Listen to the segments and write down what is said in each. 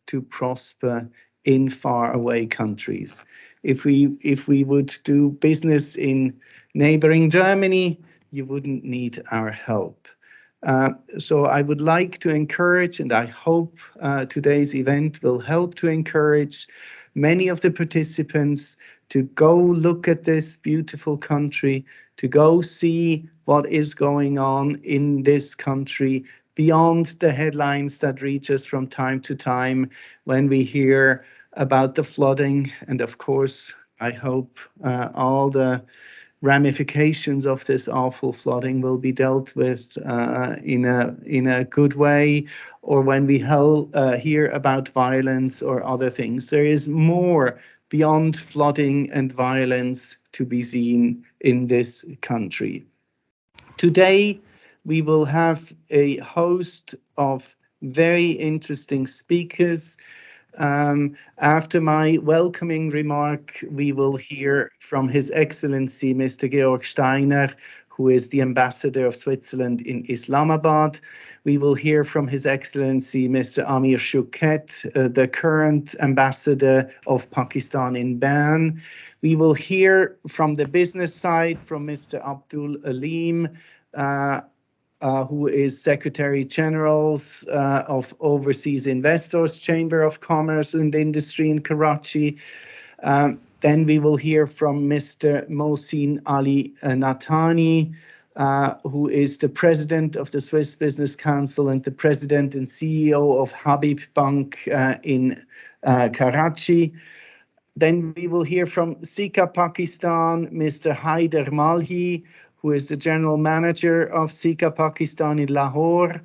to prosper in faraway countries. If we would do business in neighboring Germany, you wouldn't need our help. So I would like to encourage, and I hope today's event will help to encourage many of the participants to go look at this beautiful country, to go see what is going on in this country beyond the headlines that reach us from time to time when we hear about the flooding. And of course, I hope all the ramifications of this awful flooding will be dealt with in a good way, or when we hear about violence or other things. There is more beyond flooding and violence to be seen in this country. Today, we will have a host of very interesting speakers. After my welcoming remark, we will hear from His Excellency Mr. Georg Steiner, who is the Ambassador of Switzerland in Islamabad. We will hear from His Excellency Mr. Amir Shouket, the current Ambassador of Pakistan in Bern. We will hear from the business side from Mr. Abdul Alim, who is Secretary General of Overseas Investors Chamber of Commerce and Industry in Karachi. Then we will hear from Mr. Mohsin Ali Natani, who is the President of the Swiss Business Council and the President and CEO of Habib Bank in Karachi. Then we will hear from SACC Pakistan, Mr. Haider Malhi, who is the General Manager of SACC Pakistan in Lahore.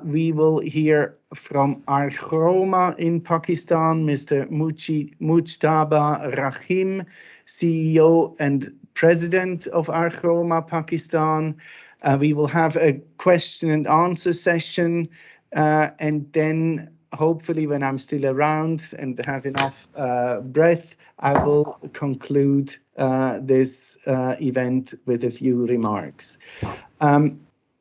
We will hear from Archroma in Pakistan, Mr. Mujtaba Rahim, CEO and President of Archroma Pakistan. We will have a question and answer session, and then hopefully when I'm still around and have enough breath, I will conclude this event with a few remarks.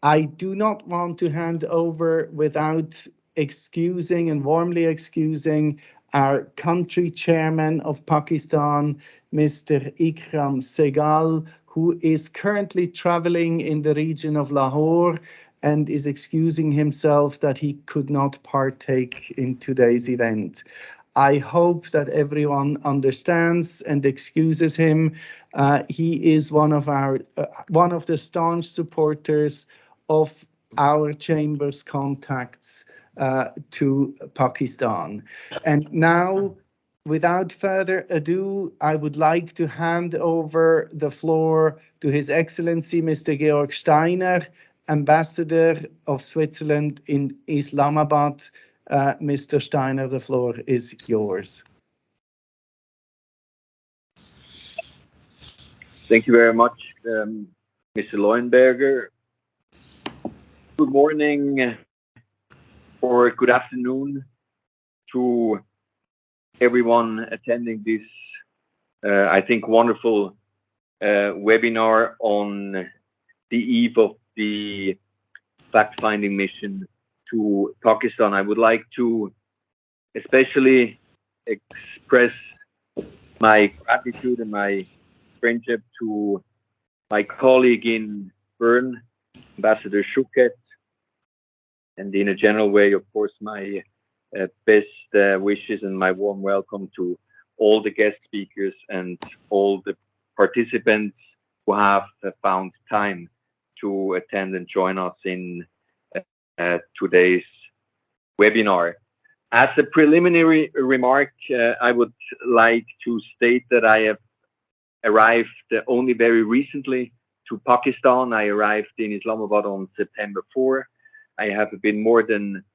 I do not want to hand over without excusing and warmly excusing our country chairman of Pakistan, Mr. Ikram Segal, who is currently traveling in the region of Lahore and is excusing himself that he could not partake in today's event. I hope that everyone understands and excuses him. He is one of the staunch supporters of our chamber's contacts to Pakistan. And now, without further ado, I would like to hand over the floor to His Excellency Mr. Georg Steiner, Ambassador of Switzerland in Islamabad. Mr. Steiner, the floor is yours. Thank you very much, Mr. Leuenberger. Good morning or good afternoon to everyone attending this, I think, wonderful webinar on the eve of the fact-finding mission to Pakistan. I would like to especially express my gratitude and my friendship to my colleague in Bern, Ambassador Shouket, and in a general way, of course, my best wishes and my warm welcome to all the guest speakers and all the participants who have found time to attend and join us in today's webinar. As a preliminary remark, I would like to state that I have arrived only very recently to Pakistan. I arrived in Islamabad on September 4. I have been more than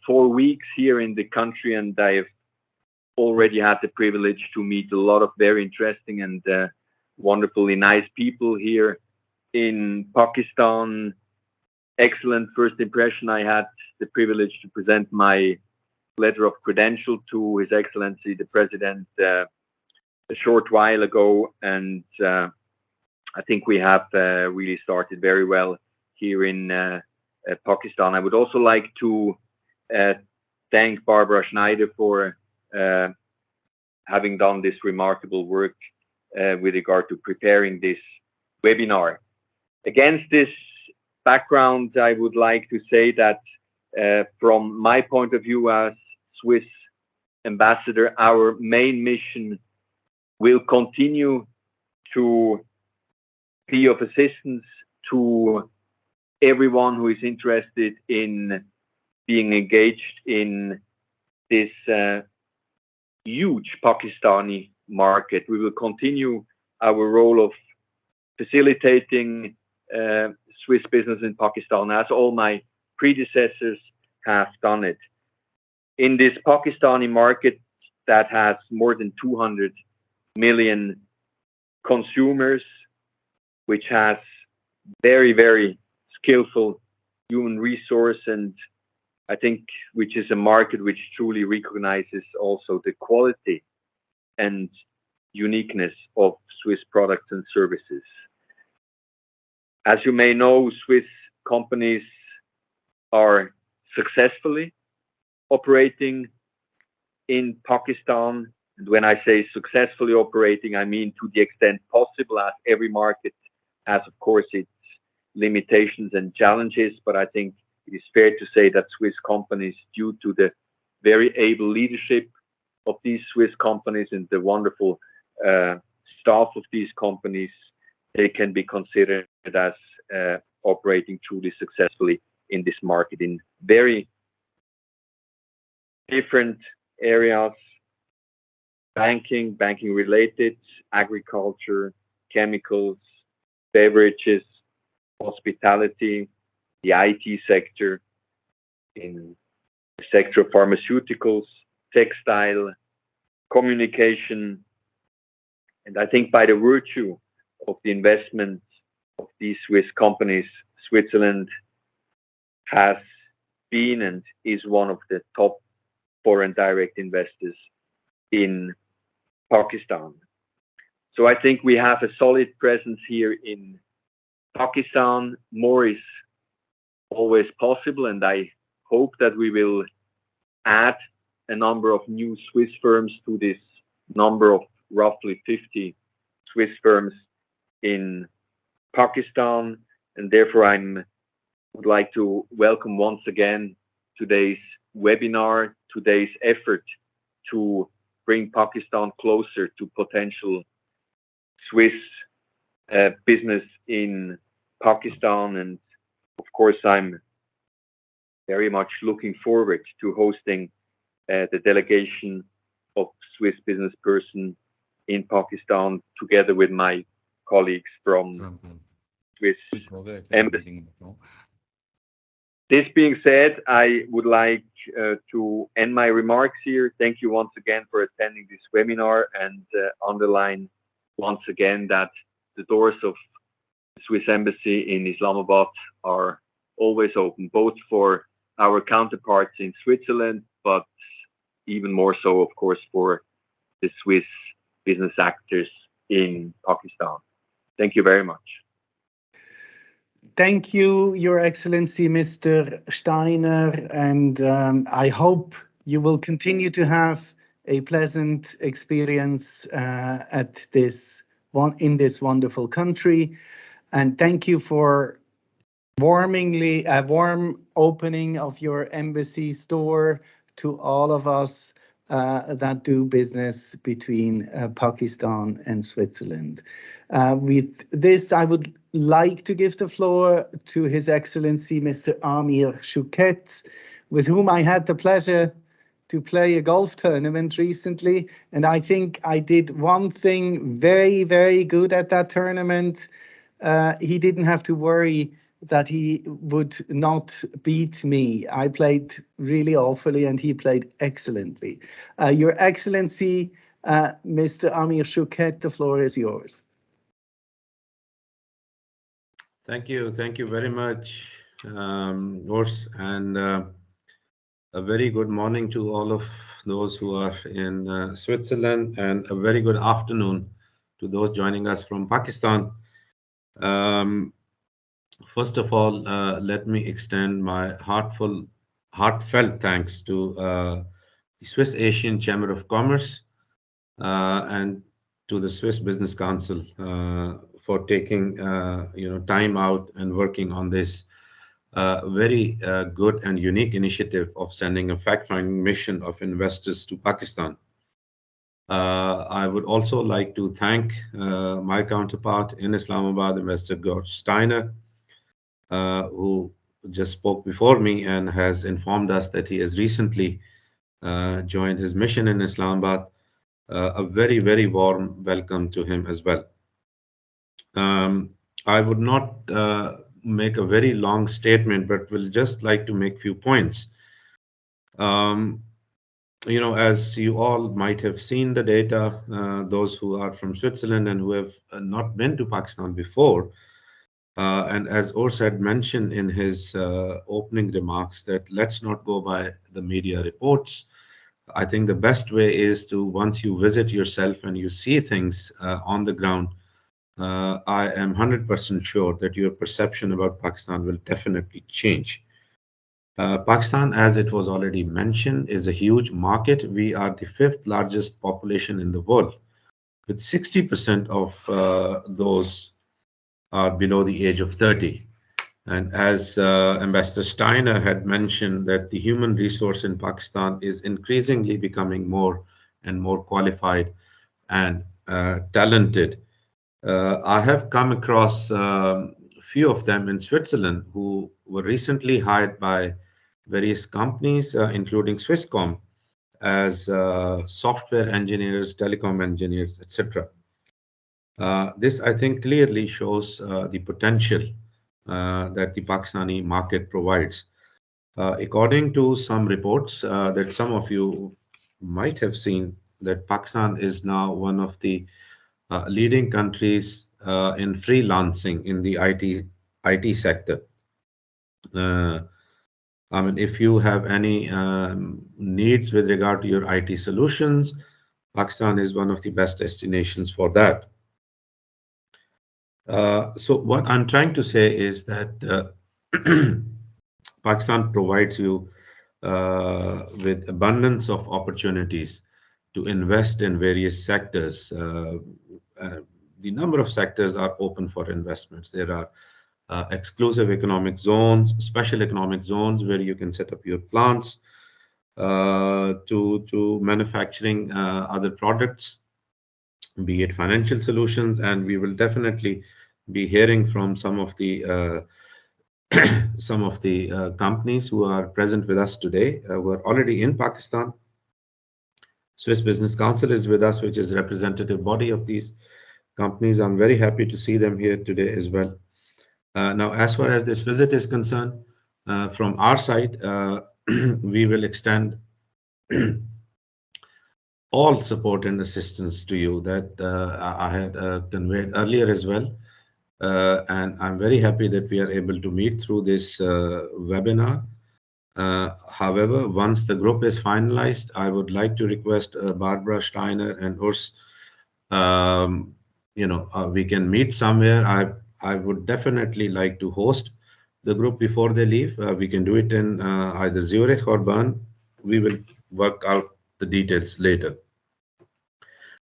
4 weeks here in the country, and I have already had the privilege to meet a lot of very interesting and wonderfully nice people here in Pakistan. Excellent first impression. I had the privilege to present my letter of credential to His Excellency the President a short while ago, and I think we have really started very well here in Pakistan. I would also like to thank Barbara Schneider for having done this remarkable work with regard to preparing this webinar. Against this background, I would like to say that from my point of view as Swiss ambassador, our main mission will continue to be of assistance to everyone who is interested in being engaged in this huge Pakistani market. We will continue our role of facilitating Swiss business in Pakistan, as all my predecessors have done it. In this Pakistani market that has more than 200 million consumers, which has very, very skillful human resource, and I think which is a market which truly recognizes also the quality and uniqueness of Swiss products and services. As you may know, Swiss companies are successfully operating in Pakistan. And when I say successfully operating, I mean to the extent possible, as every market has, of course, its limitations and challenges. But I think it is fair to say that Swiss companies, due to the very able leadership of these Swiss companies and the wonderful staff of these companies, they can be considered as operating truly successfully in this market in very different areas: banking related, agriculture, chemicals, beverages, hospitality, the IT sector, in the sector of pharmaceuticals, textile, communication. And I think by the virtue of the investment of these Swiss companies, Switzerland has been and is one of the top foreign direct investors in Pakistan. So I think we have a solid presence here in Pakistan. More is always possible, and I hope that we will add a number of new Swiss firms to this number of roughly 50 Swiss firms in Pakistan. And therefore I would like to welcome once again today's webinar, today's effort to bring Pakistan closer to potential Swiss business in Pakistan. And of course, I'm very much looking forward to hosting the delegation of Swiss business person in Pakistan, together with my colleagues from Swiss Embassy. This being said, I would like to end my remarks here. Thank you once again for attending this webinar, and underline once again that the doors of the Swiss Embassy in Islamabad are always open, both for our counterparts in Switzerland, but even more so, of course, for the Swiss business actors in Pakistan. Thank you very much. Thank you, Your Excellency, Mr. Steiner, and I hope you will continue to have a pleasant experience in this wonderful country. And thank you for warm opening of your embassy's door to all of us that do business between Pakistan and Switzerland. With this, I would like to give the floor to His Excellency Mr. Amir Chouket, with whom I had the pleasure to play a golf tournament recently. And I think I did one thing very, very good at that tournament. He didn't have to worry that he would not beat me. I played really awfully and he played excellently. Your Excellency, Mr. Amir Chouket, the floor is yours. Thank you very much, Urs, and a very good morning to all of those who are in Switzerland, and a very good afternoon to those joining us from Pakistan. First of all, let me extend my heartfelt heartfelt thanks to the Swiss Asian Chamber of Commerce and to the Swiss Business Council for taking time out and working on this very good and unique initiative of sending a fact-finding mission of investors to Pakistan. I would also like to thank my counterpart in Islamabad, Investor George Steiner, who just spoke before me and has informed us that he has recently joined his mission in Islamabad. A very, very warm welcome to him as well. I would not make a very long statement, but will just like to make few points. As you all might have seen the data, those who are from Switzerland and who have not been to Pakistan before, and as Urs had mentioned in his opening remarks, that let's not go by the media reports. I think the best way is to, once you visit yourself and you see things on the ground, I am 100% sure that your perception about Pakistan will definitely change. Pakistan, as it was already mentioned, is a huge market. We are the fifth largest population in the world, with 60% of those are below the age of 30. And as Ambassador Steiner had mentioned, that the human resource in Pakistan is increasingly becoming more and more qualified and talented. I have come across a few of them in Switzerland who were recently hired by various companies, including Swisscom, as software engineers, telecom engineers, etc. This, I think, clearly shows the potential that the Pakistani market provides. According to some reports that some of you might have seen, that Pakistan is now one of the leading countries in freelancing in the IT sector. I mean, if you have any needs with regard to your IT solutions, Pakistan is one of the best destinations for that. So what I'm trying to say is that Pakistan provides you with abundance of opportunities to invest in various sectors. The number of sectors are open for investments. There are exclusive economic zones, special economic zones where you can set up your plants to manufacturing other products, be it financial solutions, and we will definitely be hearing from some of the companies who are present with us today, who are already in Pakistan. Swiss Business Council is with us, which is representative body of these companies. I'm very happy to see them here today as well. Now, as far as this visit is concerned, from our side, we will extend all support and assistance to you that I had conveyed earlier as well. And I'm very happy that we are able to meet through this webinar. However, once the group is finalized, I would like to request Barbara Steiner and Urs, we can meet somewhere. I would definitely like to host the group before they leave. We can do it in either Zurich or Bern. We will work out the details later.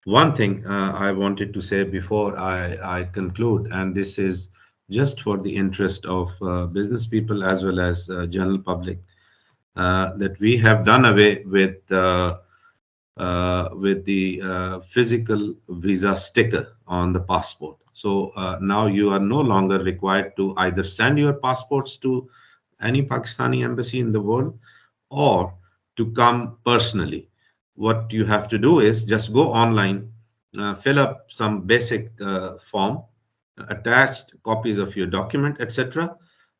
One thing I wanted to say before I conclude, and this is just for the interest of business people as well as general public, that we have done away with the physical visa sticker on the passport. So now you are no longer required to either send your passports to any Pakistani embassy in the world or to come personally. What you have to do is just go online, fill up some basic form, attach copies of your document, etc.,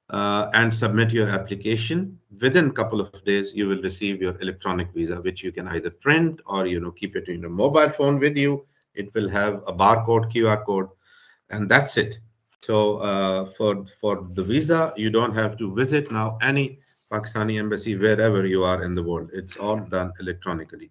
and submit your application. Within a couple of days, you will receive your electronic visa, which you can either print or keep it in your mobile phone with you. It will have a barcode, QR code, and that's it. So for the visa, you don't have to visit now any Pakistani embassy wherever you are in the world. It's all done electronically.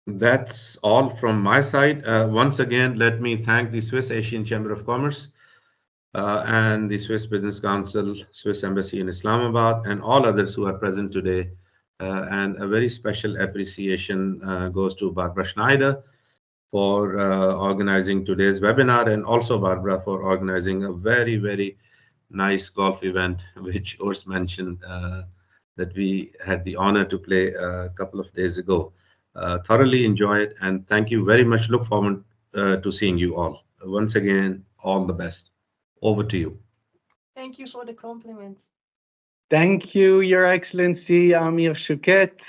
That's all from my side. Once again, let me thank the Swiss Asian Chamber of Commerce and the Swiss Business Council, Swiss Embassy in Islamabad, and all others who are present today. And a very special appreciation goes to Barbara Schneider for organizing today's webinar, and also Barbara for organizing a very, very nice golf event, which Urs mentioned that we had the honor to play a couple of days ago. Thoroughly enjoy it, and thank you very much. Look forward to seeing you all. Once again, all the best. Over to you. Thank you for the compliment. Thank you, Your Excellency Amir Chouket.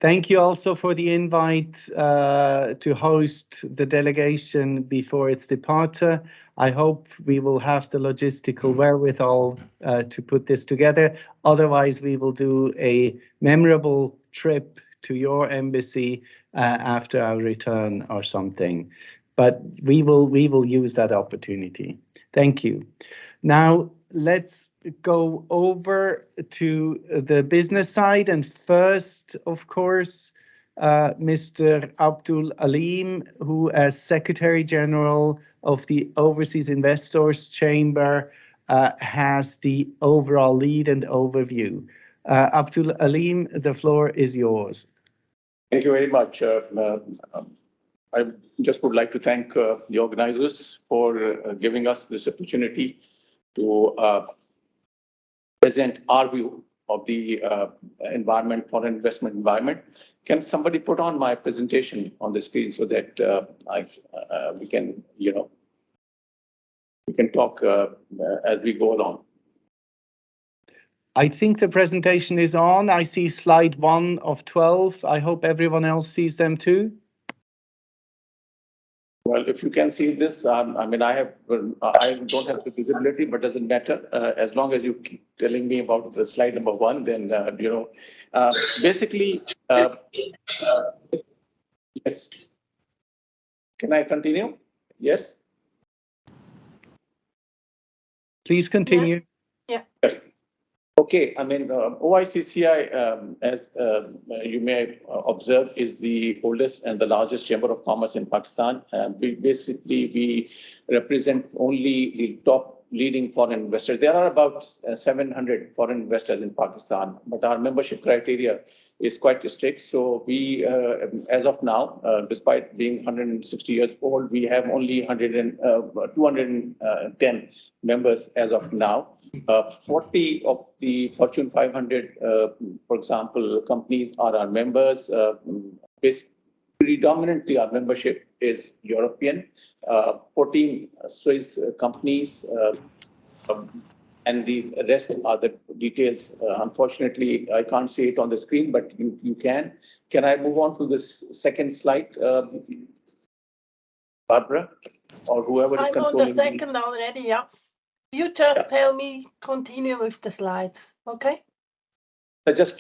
Thank you also for the invite to host the delegation before its departure. I hope we will have the logistical wherewithal to put this together. Otherwise, we will do a memorable trip to your embassy after our return or something. But we will use that opportunity. Thank you. Now, let's go over to the business side. And first, of course, Mr. Abdul Alim, who as Secretary General of the Overseas Investors Chamber has the overall lead and overview. Abdul Alim, the floor is yours. Thank you very much. I just would like to thank the organizers for giving us this opportunity to present our view of the environment, foreign investment environment. Can somebody put on my presentation on the screen so that we can, we can talk as we go along? I think the presentation is on. I see slide 1 of 12. I hope everyone else sees them too. Well, if you can see this, I mean, I don't have the visibility, but doesn't matter. As long as you keep telling me about the slide number 1, then, basically, yes. Can I continue? Yes. Please continue. Yeah. Okay, I mean, OICCI, as you may observe, is the oldest and the largest chamber of commerce in Pakistan. We represent only the top leading foreign investors. There are about 700 foreign investors in Pakistan, but our membership criteria is quite strict. So we, as of now, despite being 160 years old, we have only 210 members as of now. 40 of the Fortune 500, for example, companies are our members. Predominantly, our membership is European. 14 Swiss companies, and the rest are the details. Unfortunately, I can't see it on the screen, but you can. Can I move on to this second slide, Barbara, or whoever is controlling? I'm on the second already, yeah. You just tell me, continue with the slides, okay? So just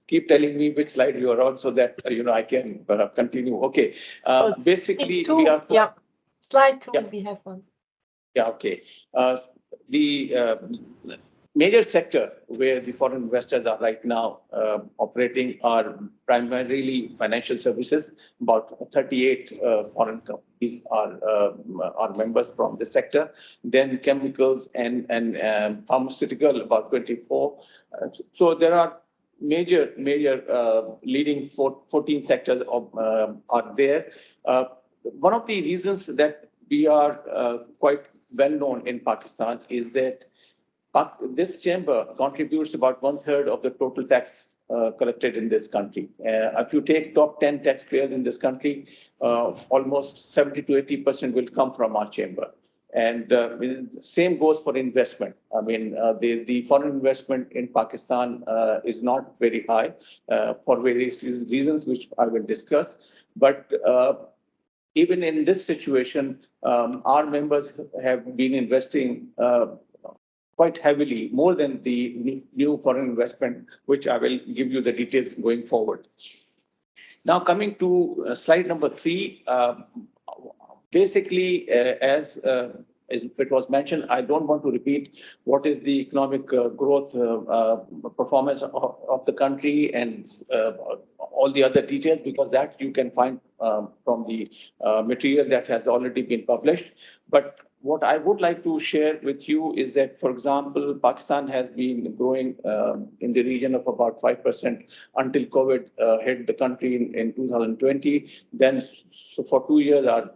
keep telling me which slide you are on so that, I can continue. Okay. Basically, we are... Yeah, slide 2, we have one. Yeah, okay. The major sector where the foreign investors are right now operating are primarily financial services. About 38 foreign companies are members from the sector. Then chemicals and pharmaceutical, about 24. So there are major leading 14 sectors are there. One of the reasons that we are quite well known in Pakistan is that this chamber contributes about 1/3 of the total tax collected in this country. If you take top 10 taxpayers in this country, almost 70 to 80% will come from our chamber. And same goes for investment. I mean, the foreign investment in Pakistan is not very high for various reasons, which I will discuss. But even in this situation, our members have been investing quite heavily, more than the new foreign investment, which I will give you the details going forward. Now, coming to slide number 3, basically, as it was mentioned, I don't want to repeat what is the economic growth performance of the country and all the other details, because that you can find from the material that has already been published. But What I would like to share with you is that, for example, Pakistan has been growing in the region of about 5% until COVID hit the country in 2020. Then, so for 2 years, our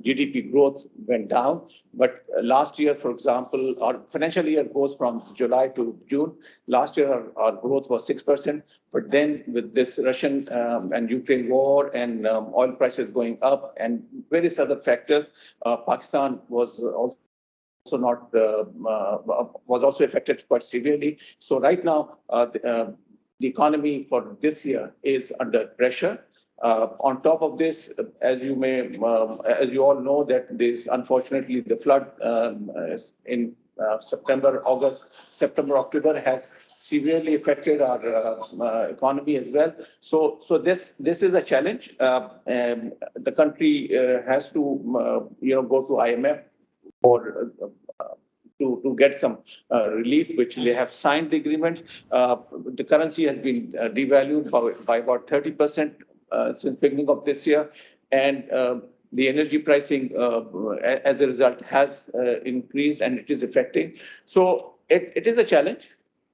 GDP growth went down. But last year, for example, our financial year goes from July to June. Last year, our growth was 6%. But then with this Russian and Ukraine war and oil prices going up and various other factors, Pakistan was also affected quite severely. So right now, the economy for this year is under pressure. On top of this, as you all know, that this unfortunately the flood in September, October has severely affected our economy as well. So this is a challenge. The country has to go to IMF for to get some relief, which they have signed the agreement. The currency has been devalued by about 30% since beginning of this year, and the energy pricing as a result has increased, and it is affecting. So it is a challenge.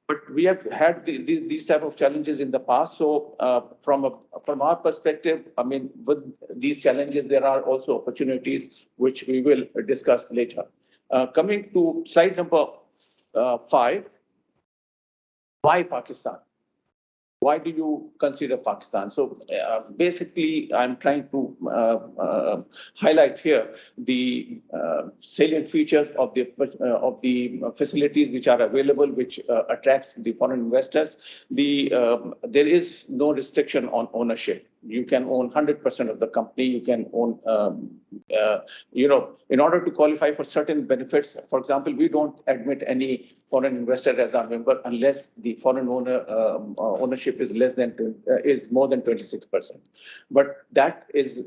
But we have had these type of challenges in the past. So from our perspective, I mean, with these challenges, there are also opportunities which we will discuss later. Coming to slide number 5, why Pakistan? Why do you consider Pakistan? So basically, I'm trying to highlight here the salient features of the facilities which are available, which attracts the foreign investors. There is no restriction on ownership. You can own 100% of the company. You can own, in order to qualify for certain benefits. For example, we don't admit any foreign investor as our member unless the foreign ownership is more than 26%. But that is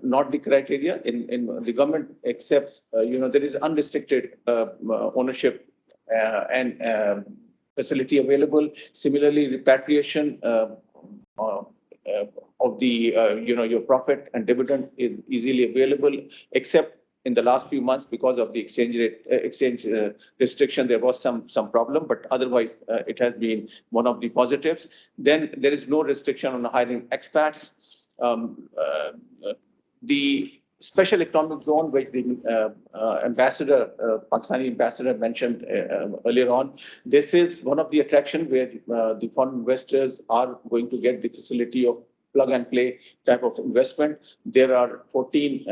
not the criteria. In the government accepts, there is unrestricted ownership and facility available. Similarly, repatriation of the your profit and dividend is easily available, except in the last few months because of the exchange restriction. There was some problem, but otherwise it has been one of the positives. Then there is no restriction on hiring expats. The special economic zone, which the Pakistani ambassador mentioned earlier on, this is one of the attractions where the foreign investors are going to get the facility of plug and play type of investment. There are 14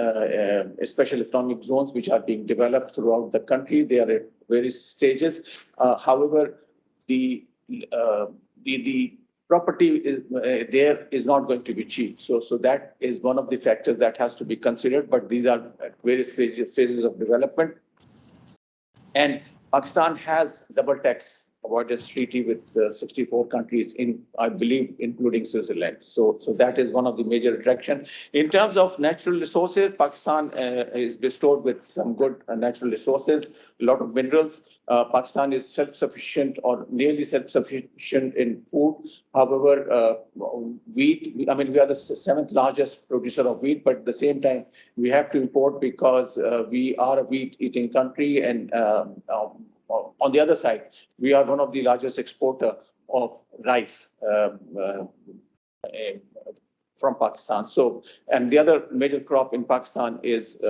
special economic zones which are being developed throughout the country. They are at various stages. However, the property there is not going to be cheap. So that is one of the factors that has to be considered, but these are at various phases of development. And Pakistan has double tax avoidance treaty with 64 countries, I believe, including Switzerland. So that is one of the major attractions. In terms of natural resources, Pakistan is bestowed with some good natural resources, a lot of minerals. Pakistan is self-sufficient or nearly self-sufficient in food. However, wheat, we are the 7th largest producer of wheat, but at the same time, we have to import because we are a wheat-eating country, and on the other side, we are one of the largest exporter of rice from Pakistan. So, and the other major crop in Pakistan is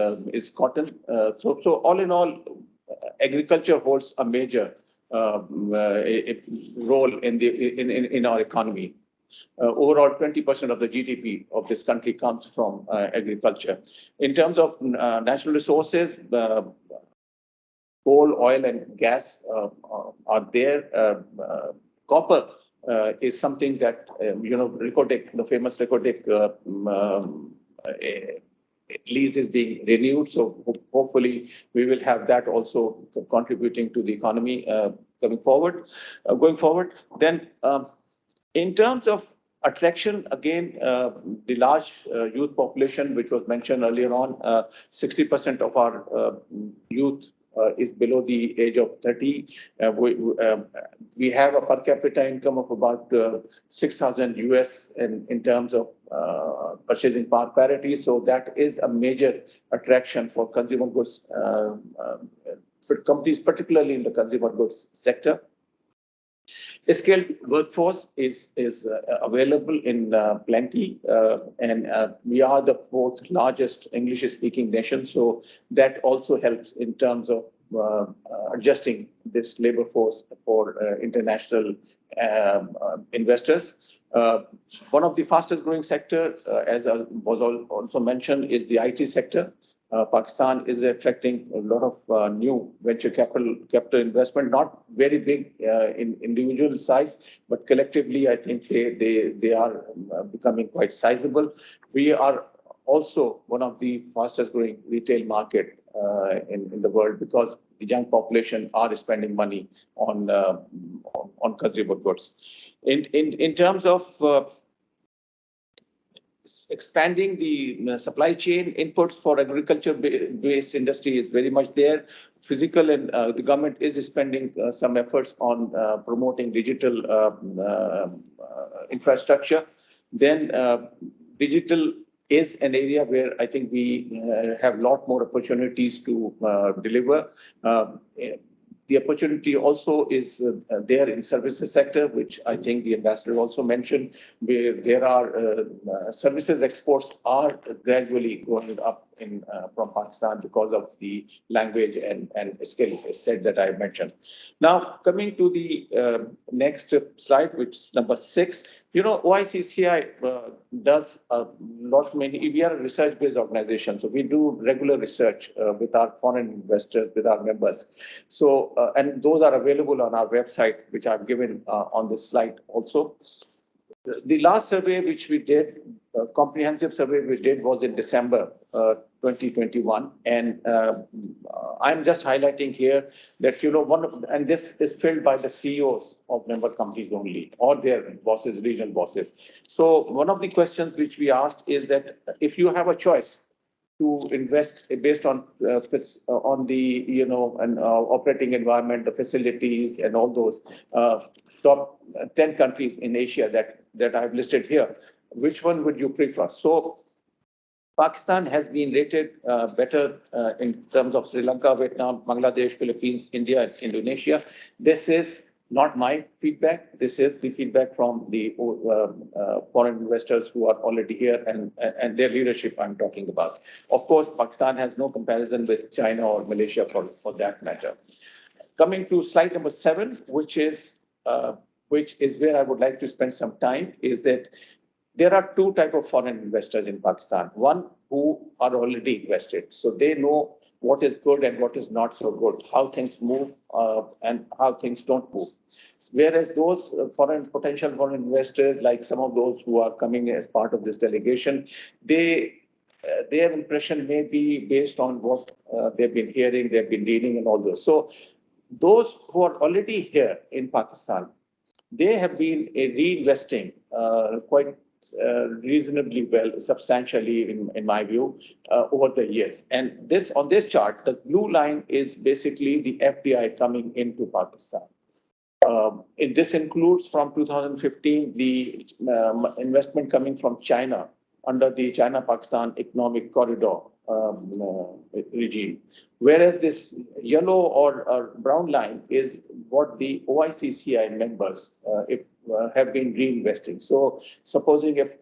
cotton. So all in all, agriculture holds a major role in our economy. Overall, 20% of the GDP of this country comes from agriculture. In terms of natural resources, coal, oil, and gas are there. Copper is something that, Ricotec, the famous Ricotec lease is being renewed. So hopefully we will have that also contributing to the economy going forward. Then in terms of attraction, again, the large youth population, which was mentioned earlier on, 60% of our youth is below the age of 30. We have a per capita income of about 6,000 US in terms of purchasing power parity. So that is a major attraction for consumer goods for companies, particularly in the consumer goods sector. A skilled workforce is available in plenty, and we are the fourth largest English-speaking nation. So that also helps in terms of adjusting this labor force for international investors. One of the fastest growing sector, as was also mentioned, is the IT sector. Pakistan is attracting a lot of new venture capital investment, not very big in individual size, but collectively, I think they are becoming quite sizable. We are also one of the fastest growing retail market in the world because the young population are spending money on consumer goods. In terms of expanding the supply chain inputs for agriculture-based industry is very much there. Physical and the government is spending some efforts on promoting digital infrastructure. Then digital is an area where I think we have a lot more opportunities to deliver. The opportunity also is there in services sector, which I think the ambassador also mentioned, where there are services exports are gradually going up from Pakistan because of the language and skill set that I mentioned. Now, coming to the next slide, which is number 6. You know, OICCI does a lot many. We are a research-based organization, so we do regular research with our foreign investors, with our members. So, and those are available on our website, which I've given on this slide also. The last survey which we did, comprehensive survey we did, was in December 2021, and I'm just highlighting here that, you know, and this is filled by the CEOs of member companies only, or their bosses, regional bosses. So one of the questions which we asked is that if you have a choice to invest based on the, you know, and operating environment, the facilities, and all those top 10 countries in Asia that I've listed here, which one would you prefer? So Pakistan has been rated better in terms of Sri Lanka, Vietnam, Bangladesh, Philippines, India, and Indonesia. This is not my feedback. This is the feedback from the foreign investors who are already here and their leadership I'm talking about. Of course, Pakistan has no comparison with China or Malaysia for that matter. Coming to slide number 7, which is where I would like to spend some time, is that there are two types of foreign investors in Pakistan. One who are already invested, so they know what is good and what is not so good, how things move and how things don't move. Whereas those potential foreign investors, like some of those who are coming as part of this delegation, their impression may be based on what they've been hearing, they've been reading, and all those. So those who are already here in Pakistan, they have been reinvesting quite reasonably well, substantially, in my view, over the years. And this, on this chart, the blue line is basically the FDI coming into Pakistan. This includes from 2015 the investment coming from China under the China-Pakistan Economic Corridor regime. Whereas this yellow or brown line is what the OICCI members have been reinvesting. So supposing if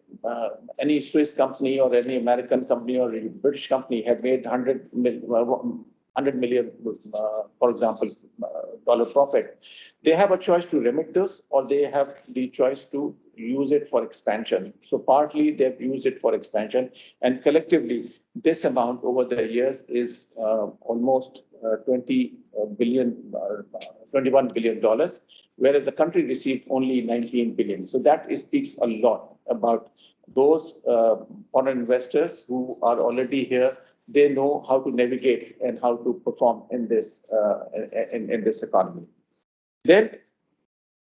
any Swiss company or any American company or a British company had made 100 million, for example, dollar profit, they have a choice to remit this, or they have the choice to use it for expansion. So partly they've used it for expansion, and collectively this amount over the years is almost $21 billion, whereas the country received only 19 billion. So that speaks a lot about those foreign investors who are already here. They know how to navigate and how to perform in this economy. Then,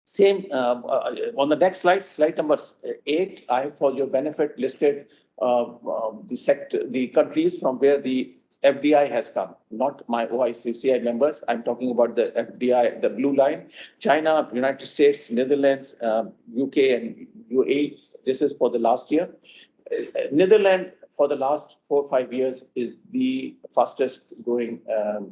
same on the next slide, slide number 8. I have, for your benefit, listed the countries from where the FDI has come, not my OICCI members. I'm talking about the FDI, the blue line. China, United States, Netherlands, UK, and UAE. This is for the last year. Netherlands, for the last 4 or 5 years, is the fastest growing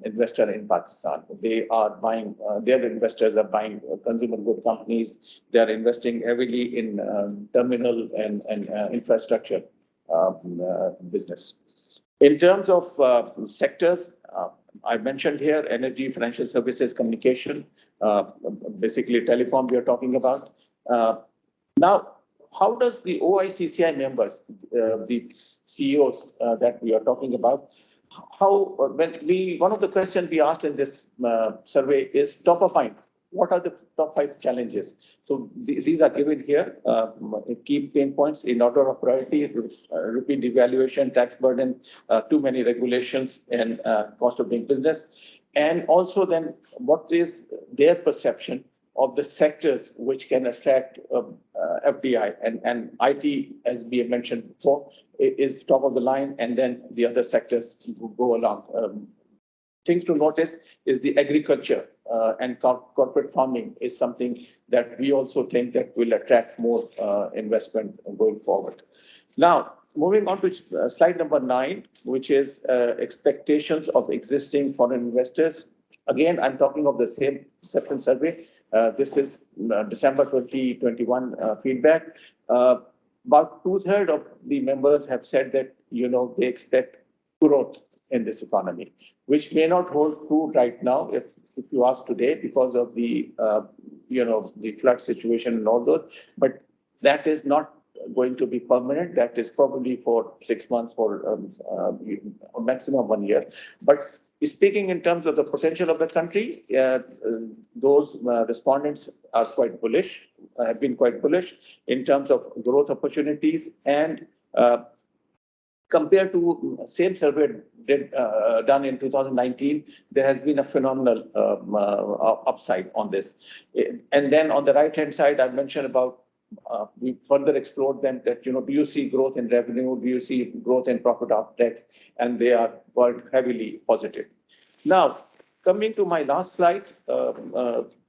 investor in Pakistan. They are buying, their investors are buying consumer good companies. They are investing heavily in terminal and infrastructure business. In terms of sectors, I mentioned here energy, financial services, communication, basically telecom we are talking about. Now, how does the OICCI members, the CEOs that we are talking about, one of the questions we asked in this survey is top of mind. What are the top 5 challenges? So these are given here, key pain points in order of priority: rupee devaluation, tax burden, too many regulations, and cost of doing business. And also then, what is their perception of the sectors which can attract FDI, and IT, as we have mentioned before, is top of the line, and then the other sectors go along. Things to notice is the agriculture and corporate farming is something that we also think that will attract more investment going forward. Now, moving on to slide number 9, which is expectations of existing foreign investors. Again, I'm talking of the same perception survey. This is December 2021 feedback. About 2/3 of the members have said that they expect growth in this economy, which may not hold true right now if you ask today because of the the flood situation and all those. But that is not going to be permanent. That is probably for 6 months, for maximum 1 year. But speaking in terms of the potential of the country, those respondents are quite bullish, have been quite bullish in terms of growth opportunities. And compared to same survey done in 2019, there has been a phenomenal upside on this. And then on the right-hand side, I mentioned about we further explored them that, do you see growth in revenue? Do you see growth in profit after tax? And they are quite heavily positive. Now, coming to my last slide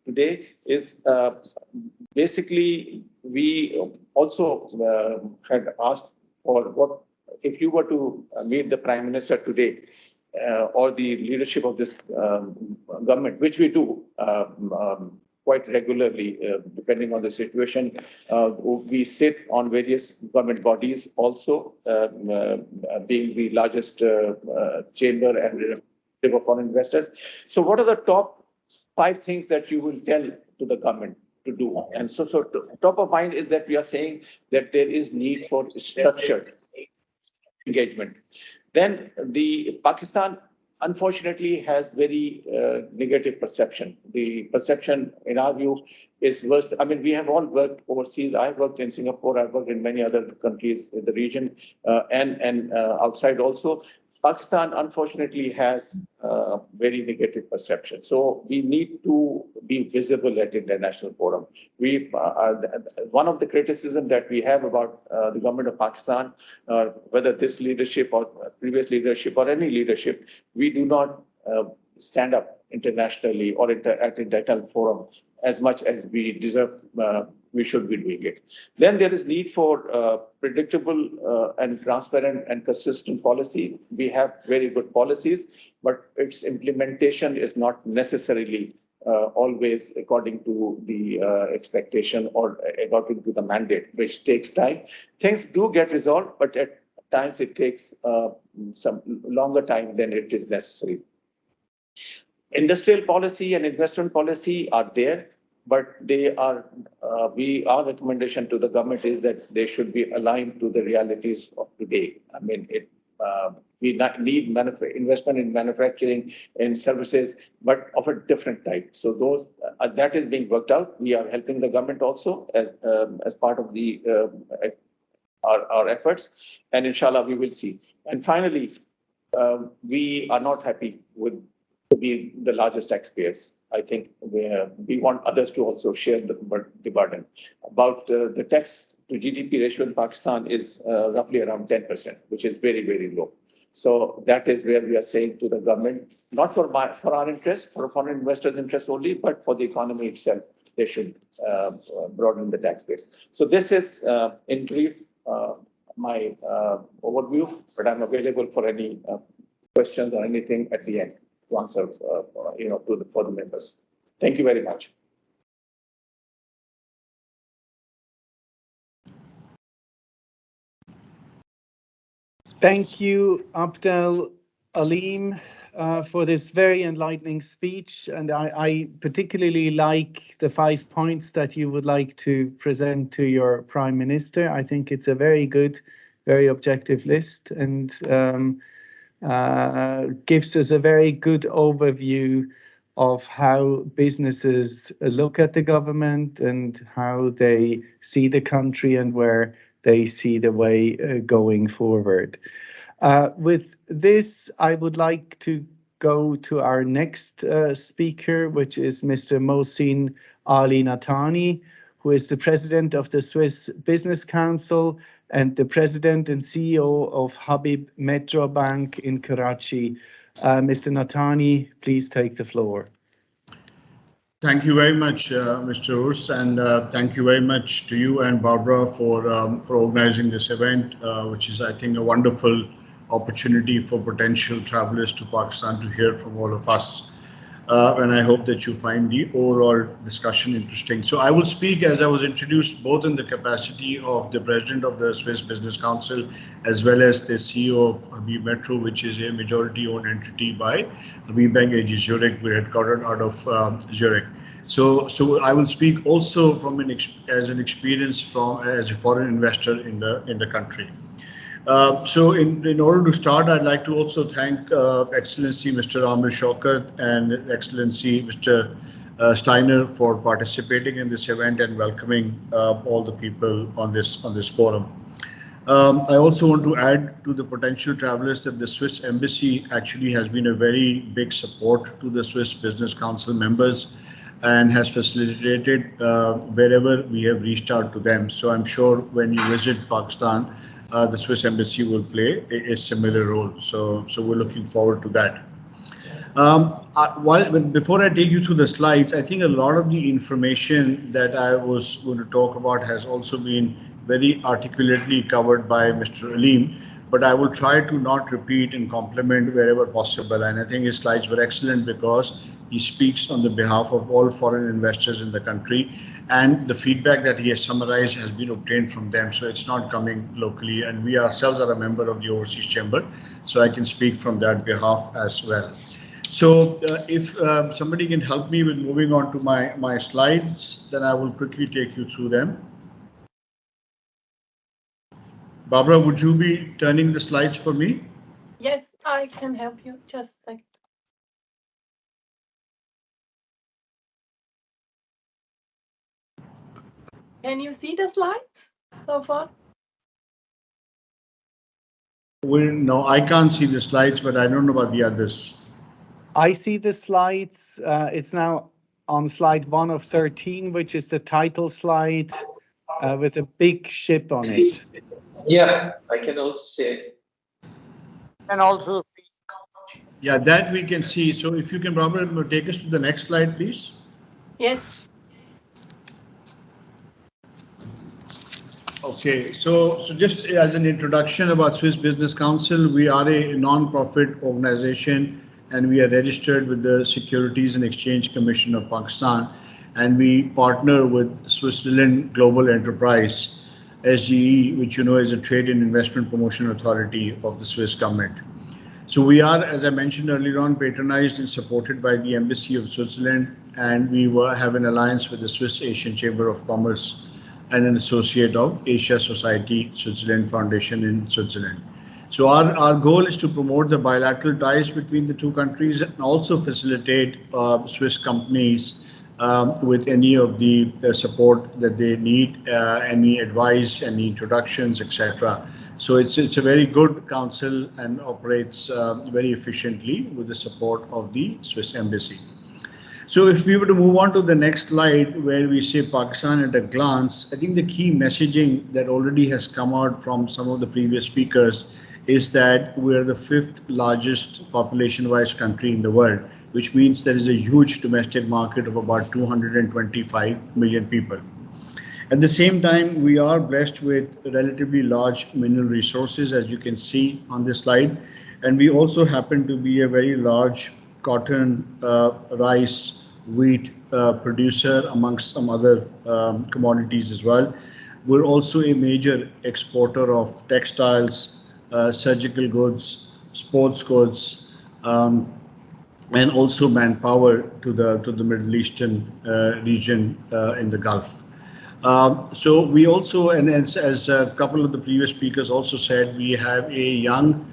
today is basically we also had asked for what if you were to meet the Prime Minister today or the leadership of this government, which we do quite regularly, depending on the situation. We sit on various government bodies also, being the largest chamber and of foreign investors. So what are the top 5 things that you will tell to the government to do? And so top of mind is that we are saying that there is need for structured engagement. Then the Pakistan, unfortunately, has very negative perception. The perception, in our view, is worse. I mean, we have all worked overseas. I've worked in Singapore. I've worked in many other countries in the region and outside also. Pakistan, unfortunately, has very negative perception. So we need to be visible at international forum. One of the criticism that we have about the government of Pakistan, whether this leadership or previous leadership or any leadership, we do not stand up internationally or at international forum as much as we deserve. We should be doing it. Then there is need for predictable and transparent and consistent policy. We have very good policies, but its implementation is not necessarily always according to the expectation or according to the mandate, which takes time. Things do get resolved, but at times it takes some longer time than it is necessary. Industrial policy and investment policy are there, but they are, our recommendation to the government is that they should be aligned to the realities of today. I mean, we need investment in manufacturing and services, but of a different type. So those that is being worked out. We are helping the government also as part of the our efforts, and inshallah we will see. And finally, we are not happy with to be the largest taxpayers. I think we want others to also share the burden. About the tax to GDP ratio in Pakistan is roughly around 10%, which is very, very low. So that is where we are saying to the government, not for our interest, for foreign investors' interest only, but for the economy itself, they should broaden the tax base. So this is, in brief, my overview, but I'm available for any questions or anything at the end to answer, for the members. Thank you very much. Thank you, Abdel Alim, for this very enlightening speech. And I particularly like the 5 points that you would like to present to your Prime Minister. I think it's a very good, very objective list, and gives us a very good overview of how businesses look at the government and how they see the country and where they see the way going forward. With this, I would like to go to our next speaker, which is Mr. Mohsin Ali Natani, who is the president of the Swiss Business Council and the president and CEO of Habib Metro Bank in Karachi. Mr. Natani, please take the floor. Thank you very much, Mr. Urs, and thank you very much to you and Barbara for organizing this event, which is, I think, a wonderful opportunity for potential travelers to Pakistan to hear from all of us. And I hope that you find the overall discussion interesting. So I will speak, as I was introduced, both in the capacity of the president of the Swiss Business Council, as well as the CEO of Habib Metro, which is a majority-owned entity by Habib Bank AG Zurich. We're headquartered out of Zurich. So I will speak also from as an experience as a foreign investor in the country. So in order to start, I'd like to also thank Excellency Mr. Amir Shaukat and Excellency Mr. Steiner for participating in this event and welcoming all the people on this forum. I also want to add to the potential travelers that the Swiss Embassy actually has been a very big support to the Swiss Business Council members and has facilitated wherever we have reached out to them. So I'm sure when you visit Pakistan, the Swiss Embassy will play a similar role. So we're looking forward to that. Before I take you through the slides, I think a lot of the information that I was going to talk about has also been very articulately covered by Mr. Alim, but I will try to not repeat and complement wherever possible. And I think his slides were excellent because he speaks on the behalf of all foreign investors in the country, and the feedback that he has summarized has been obtained from them. So it's not coming locally, and we ourselves are a member of the Overseas Chamber, so I can speak from that behalf as well. So if somebody can help me with moving on to my slides, then I will quickly take you through them. Barbara, would you be turning the slides for me? Yes, I can help you. Just a second. Can you see the slides so far? No, I can't see the slides, but I don't know about the others. I see the slides. It's now on slide 1 of 13, which is the title slide with a big ship on it. Yeah, I can also see it. And also, Yeah, that we can see. So if you can, Barbara, take us to the next slide, please. Yes. Okay, so just as an introduction about Swiss Business Council, we are a non-profit organization and we are registered with the Securities and Exchange Commission of Pakistan, and we partner with Switzerland Global Enterprise, SGE, which you know is a Trade and Investment Promotion Authority of the Swiss government. So we are, as I mentioned earlier on, patronized and supported by the Embassy of Switzerland, and we have an alliance with the Swiss Asian Chamber of Commerce and an associate of Asia Society Switzerland Foundation in Switzerland. So our goal is to promote the bilateral ties between the two countries and also facilitate Swiss companies with any of the support that they need, any advice, any introductions, etc. So it's a very good council and operates very efficiently with the support of the Swiss Embassy. So if we were to move on to the next slide where we say Pakistan at a glance, I think the key messaging that already has come out from some of the previous speakers is that we're the 5th largest population-wise country in the world, which means there is a huge domestic market of about 225 million people. At the same time, we are blessed with relatively large mineral resources, as you can see on this slide, and we also happen to be a very large cotton, rice, wheat producer amongst some other commodities as well. We're also a major exporter of textiles, surgical goods, sports goods, and also manpower to the Middle Eastern region in the Gulf. So we also, and as a couple of the previous speakers also said, we have a young,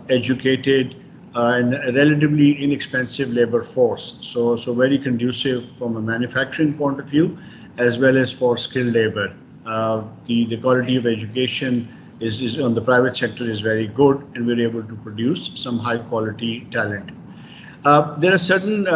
educated, and a relatively inexpensive labor force. So very conducive from a manufacturing point of view, as well as for skilled labor. The quality of education is on the private sector is very good, and we're able to produce some high quality talent. There are certain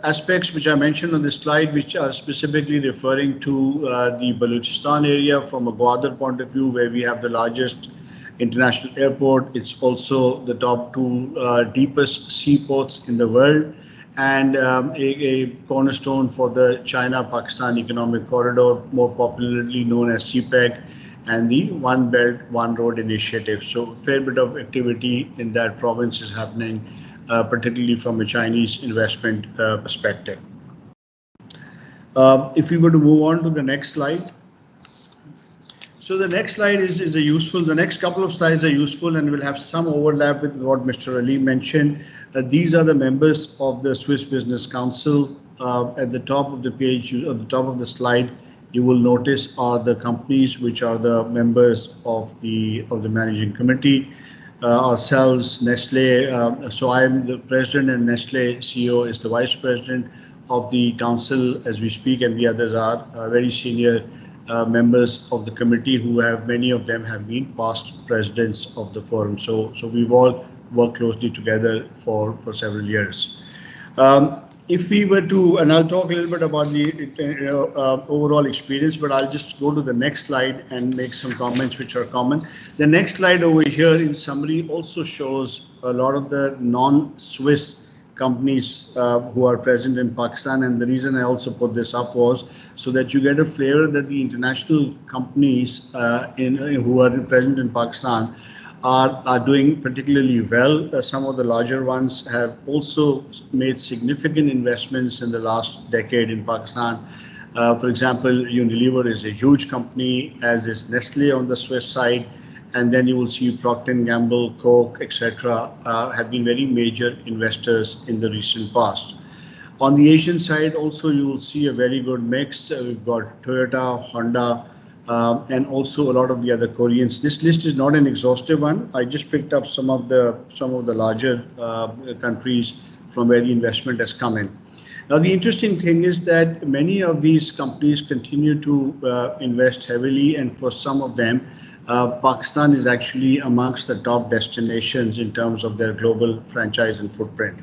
aspects which I mentioned on this slide, which are specifically referring to the Balochistan area from a Gwadar point of view, where we have the largest international airport. It's also the top 2 deepest seaports in the world, and a cornerstone for the China-Pakistan Economic Corridor, more popularly known as CPEC, and the One Belt, One Road initiative. So a fair bit of activity in that province is happening, particularly from a Chinese investment perspective. If we were to move on to the next slide. So the next slide is a useful, the next couple of slides are useful and will have some overlap with what Mr. Ali mentioned. These are the members of the Swiss Business Council. At the top of the page, at the top of the slide, you will notice are the companies which are the members of the managing committee. Ourselves, Nestle. So I am the president, and Nestle CEO is the vice president of the council as we speak, and the others are very senior members of the committee, who have, many of them have been past presidents of the forum. So we've all worked closely together for several years. If we were to, and I'll talk a little bit about the overall experience, but I'll just go to the next slide and make some comments which are common. The next slide over here in summary also shows a lot of the non-Swiss companies who are present in Pakistan, and the reason I also put this up was so that you get a flavor that the international companies who are present in Pakistan are doing particularly well. Some of the larger ones have also made significant investments in the last decade in Pakistan. For example, Unilever is a huge company, as is Nestle on the Swiss side, and then you will see Procter & Gamble, Coke, etc. Have been very major investors in the recent past. On the Asian side also, you will see a very good mix. We've got Toyota, Honda, and also a lot of the other Koreans. This list is not an exhaustive one. I just picked up some of the larger countries from where the investment has come in. Now, the interesting thing is that many of these companies continue to invest heavily, and for some of them, Pakistan is actually amongst the top destinations in terms of their global franchise and footprint.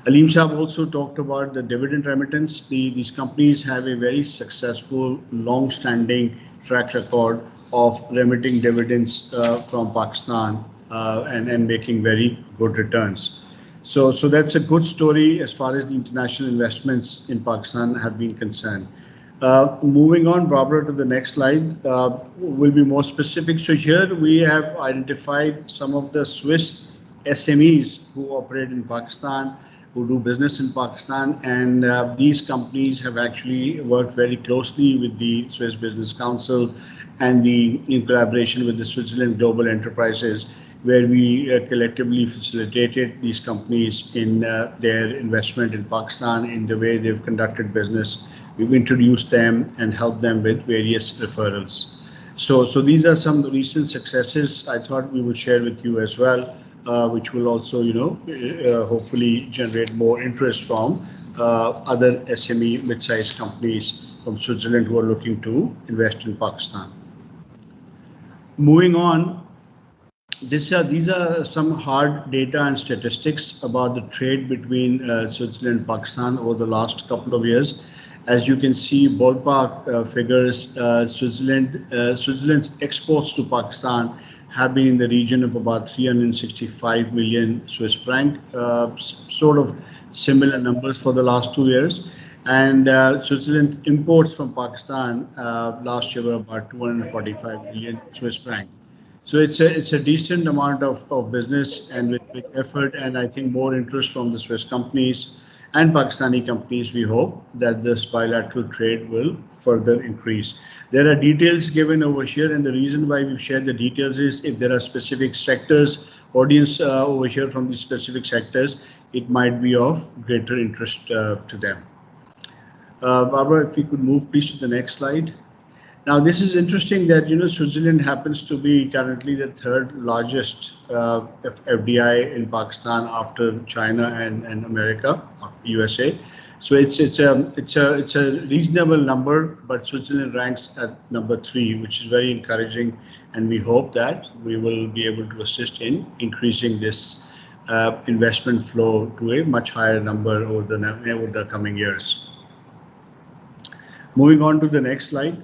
Aleem Saab also talked about the dividend remittance. These companies have a very successful, long-standing track record of remitting dividends from Pakistan and making very good returns. So that's a good story as far as the international investments in Pakistan have been concerned. Moving on, Barbara, to the next slide, will be more specific. So here we have identified some of the Swiss SMEs who operate in Pakistan, who do business in Pakistan, and these companies have actually worked very closely with the Swiss Business Council and in collaboration with the Switzerland Global Enterprises, where we collectively facilitated these companies in their investment in Pakistan, in the way they've conducted business. We've introduced them and helped them with various referrals. So these are some recent successes I thought we would share with you as well, which will also, hopefully generate more interest from other SME mid-sized companies from Switzerland who are looking to invest in Pakistan. Moving on, these are some hard data and statistics about the trade between Switzerland and Pakistan over the last couple of years. As you can see, ballpark figures, Switzerland's exports to Pakistan have been in the region of about 365 million Swiss franc, sort of similar numbers for the last 2 years. And Switzerland imports from Pakistan last year were about 245 million Swiss franc. So it's a decent amount of business, and with effort and I think more interest from the Swiss companies and Pakistani companies, we hope that this bilateral trade will further increase. There are details given over here, and the reason why we've shared the details is if there are specific sectors, audience over here from these specific sectors, it might be of greater interest to them. Barbara, if you could move please to the next slide. Now, this is interesting that, Switzerland happens to be currently the third largest FDI in Pakistan after China and America, USA. So it's a reasonable number, but Switzerland ranks at number 3, which is very encouraging, and we hope that we will be able to assist in increasing this investment flow to a much higher number over the coming years. Moving on to the next slide.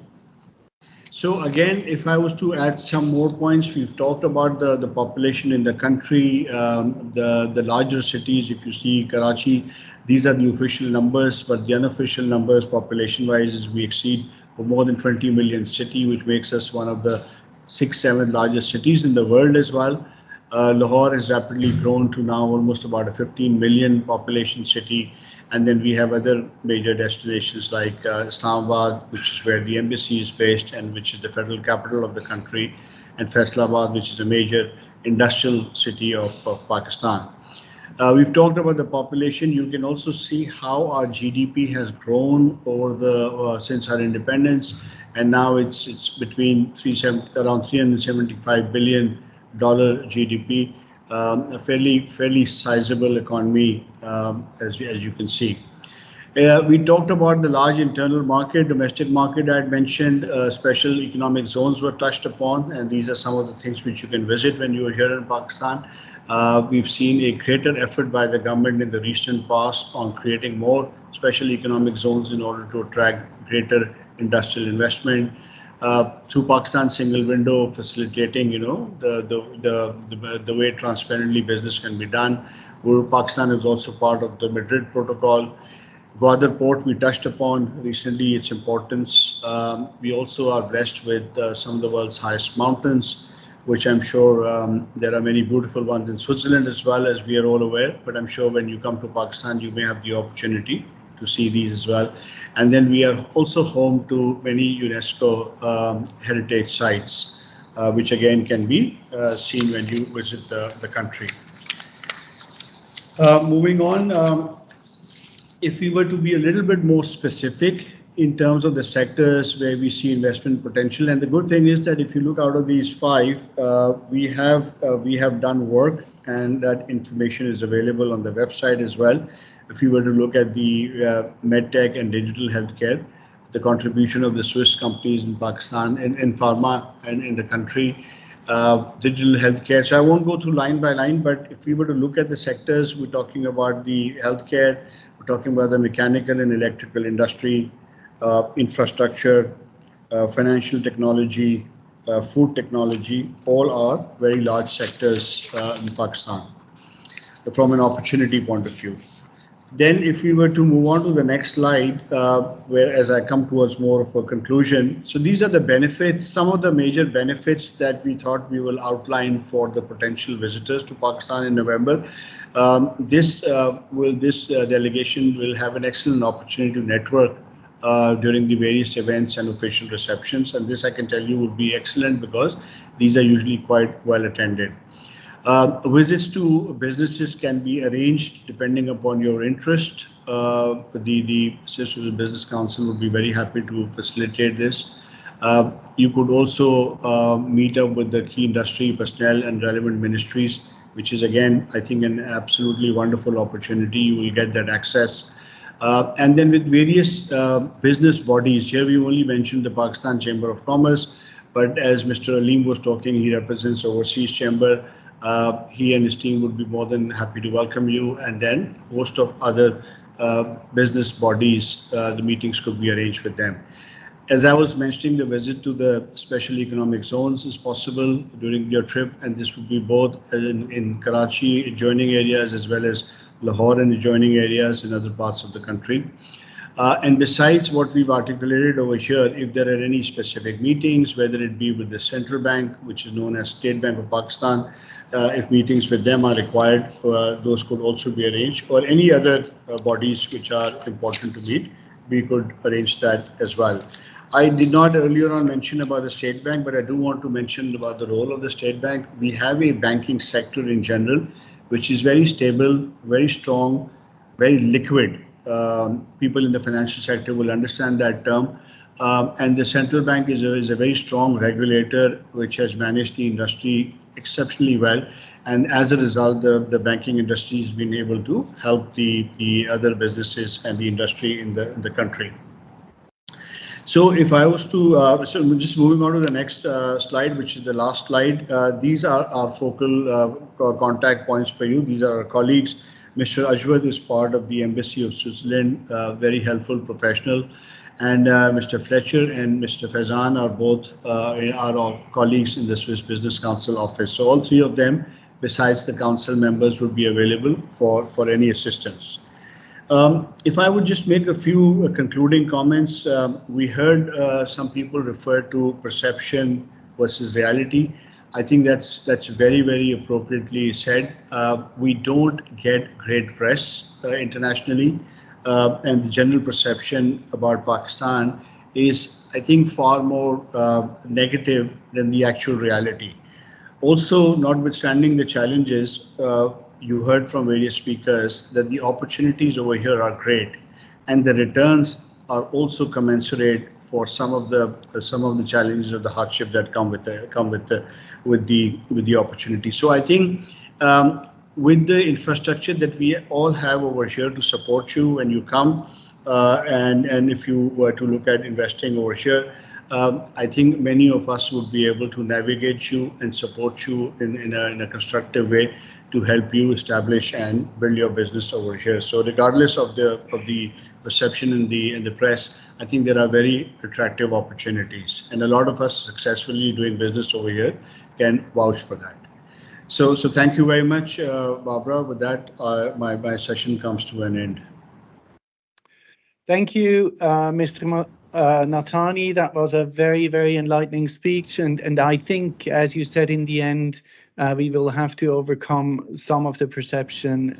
So again, if I was to add some more points, we've talked about the population in the country, the larger cities. If you see Karachi, these are the official numbers, but the unofficial numbers population-wise is we exceed more than 20 million city, which makes us one of the 6-7 largest cities in the world as well. Lahore has rapidly grown to now almost about a 15 million population city. And then we have other major destinations like Islamabad, which is where the embassy is based and which is the federal capital of the country, and Faisalabad, which is a major industrial city of Pakistan. We've talked about the population. You can also see how our GDP has grown over since our independence, and now it's between around $375 billion GDP. A fairly sizable economy, as you can see. We talked about the large internal market, domestic market. I had mentioned special economic zones were touched upon, and these are some of the things which you can visit when you are here in Pakistan. We've seen a greater effort by the government in the recent past on creating more special economic zones in order to attract greater industrial investment. Through Pakistan single window facilitating, the way transparently business can be done. Pakistan is also part of the Madrid Protocol. Gwadar Port we touched upon recently, its importance. We also are blessed with some of the world's highest mountains, which I'm sure there are many beautiful ones in Switzerland as well, as we are all aware. But I'm sure when you come to Pakistan, you may have the opportunity to see these as well. And then we are also home to many UNESCO heritage sites, which again can be seen when you visit the country. Moving on, if we were to be a little bit more specific in terms of the sectors where we see investment potential, and the good thing is that if you look out of these 5, we have done work, and that information is available on the website as well. If you were to look at the medtech and digital healthcare, the contribution of the Swiss companies in Pakistan and in pharma and in the country, digital healthcare. So I won't go through line by line, but if we were to look at the sectors, we're talking about the healthcare, we're talking about the mechanical and electrical industry, infrastructure, financial technology, food technology, all are very large sectors in Pakistan from an opportunity point of view. Then if we were to move on to the next slide, where as I come towards more of a conclusion, so these are the benefits, some of the major benefits that we thought we will outline for the potential visitors to Pakistan in November. This delegation will have an excellent opportunity to network during the various events and official receptions, and this I can tell you would be excellent because these are usually quite well attended. Visits to businesses can be arranged depending upon your interest. The Civil Business Council would be very happy to facilitate this. You could also meet up with the key industry personnel and relevant ministries, which is again, I think, an absolutely wonderful opportunity. You will get that access. And then with various business bodies, here we only mentioned the Pakistan Chamber of Commerce, but as Mr. Aleem was talking, he represents Overseas Chamber. He and his team would be more than happy to welcome you, and then a host of other business bodies, the meetings could be arranged with them. As I was mentioning, the visit to the special economic zones is possible during your trip, and this would be both in Karachi adjoining areas as well as Lahore and adjoining areas in other parts of the country. And besides what we've articulated over here, if there are any specific meetings, whether it be with the central bank, which is known as State Bank of Pakistan, if meetings with them are required, those could also be arranged, or any other bodies which are important to meet, we could arrange that as well. I did not earlier on mention about the State Bank, but I do want to mention about the role of the State Bank. We have a banking sector in general, which is very stable, very strong, very liquid. People in the financial sector will understand that term. And the central bank is a very strong regulator which has managed the industry exceptionally well. And as a result, the banking industry has been able to help the other businesses and the industry in the country. So if I was to, so just moving on to the next slide, which is the last slide, these are our focal contact points for you. These are our colleagues. Mr. Ajwad is part of the Embassy of Switzerland, very helpful professional. And Mr. Fletcher and Mr. Faizan are both our colleagues in the Swiss Business Council office. So all three of them, besides the council members, would be available for any assistance. If I would just make a few concluding comments, we heard some people refer to perception versus reality. I think that's very, very appropriately said. We don't get great press internationally, and the general perception about Pakistan is, I think, far more negative than the actual reality. Also, notwithstanding the challenges, you heard from various speakers that the opportunities over here are great, and the returns are also commensurate for some of the challenges or the hardship that come with the opportunity. So I think with the infrastructure that we all have over here to support you when you come, and if you were to look at investing over here, I think many of us would be able to navigate you and support you in a constructive way to help you establish and build your business over here. So regardless of the perception in the press, I think there are very attractive opportunities, and a lot of us successfully doing business over here can vouch for that. So thank you very much, Barbara. With that, my session comes to an end. Thank you, Mr. Natani. That was a very, very enlightening speech. And I think, as you said in the end, we will have to overcome some of the perception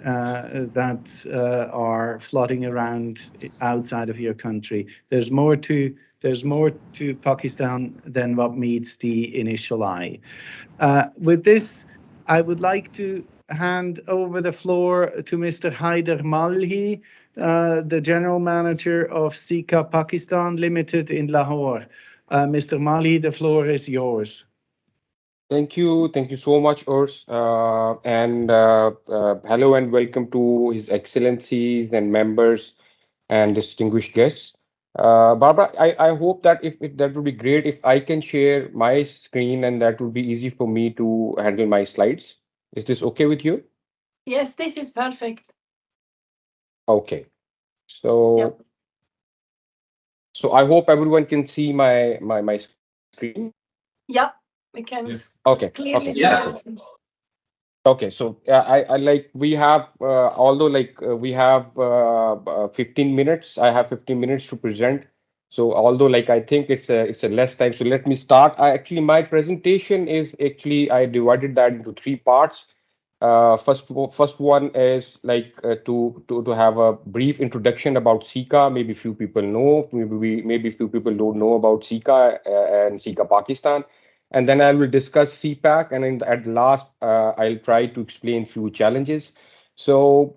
that are floating around outside of your country. There's more to Pakistan than what meets the initial eye. With this, I would like to hand over the floor to Mr. Haider Malhi, the General Manager of SACC Pakistan Limited in Lahore. Mr. Malhi, the floor is yours. Thank you so much, Urs. Hello and welcome to His Excellencies and members and distinguished guests. Barbara, I hope that if that would be great if I can share my screen, and that would be easy for me to handle my slides. Is this okay with you? Yes, this is perfect. Okay. So I hope everyone can see my screen. Yeah, we can. Yes. Okay. Clearly. Okay. Yeah. Okay, so I like we have although like we have 15 minutes. I have 15 minutes to present. So although like I think it's a less time. So let me start. Actually my presentation is actually I divided that into three parts. First one is like to have a brief introduction about SACC. Maybe few people know. Maybe few people don't know about SACC and SACC Pakistan. And then I will discuss CPAC, and at last I'll try to explain few challenges. So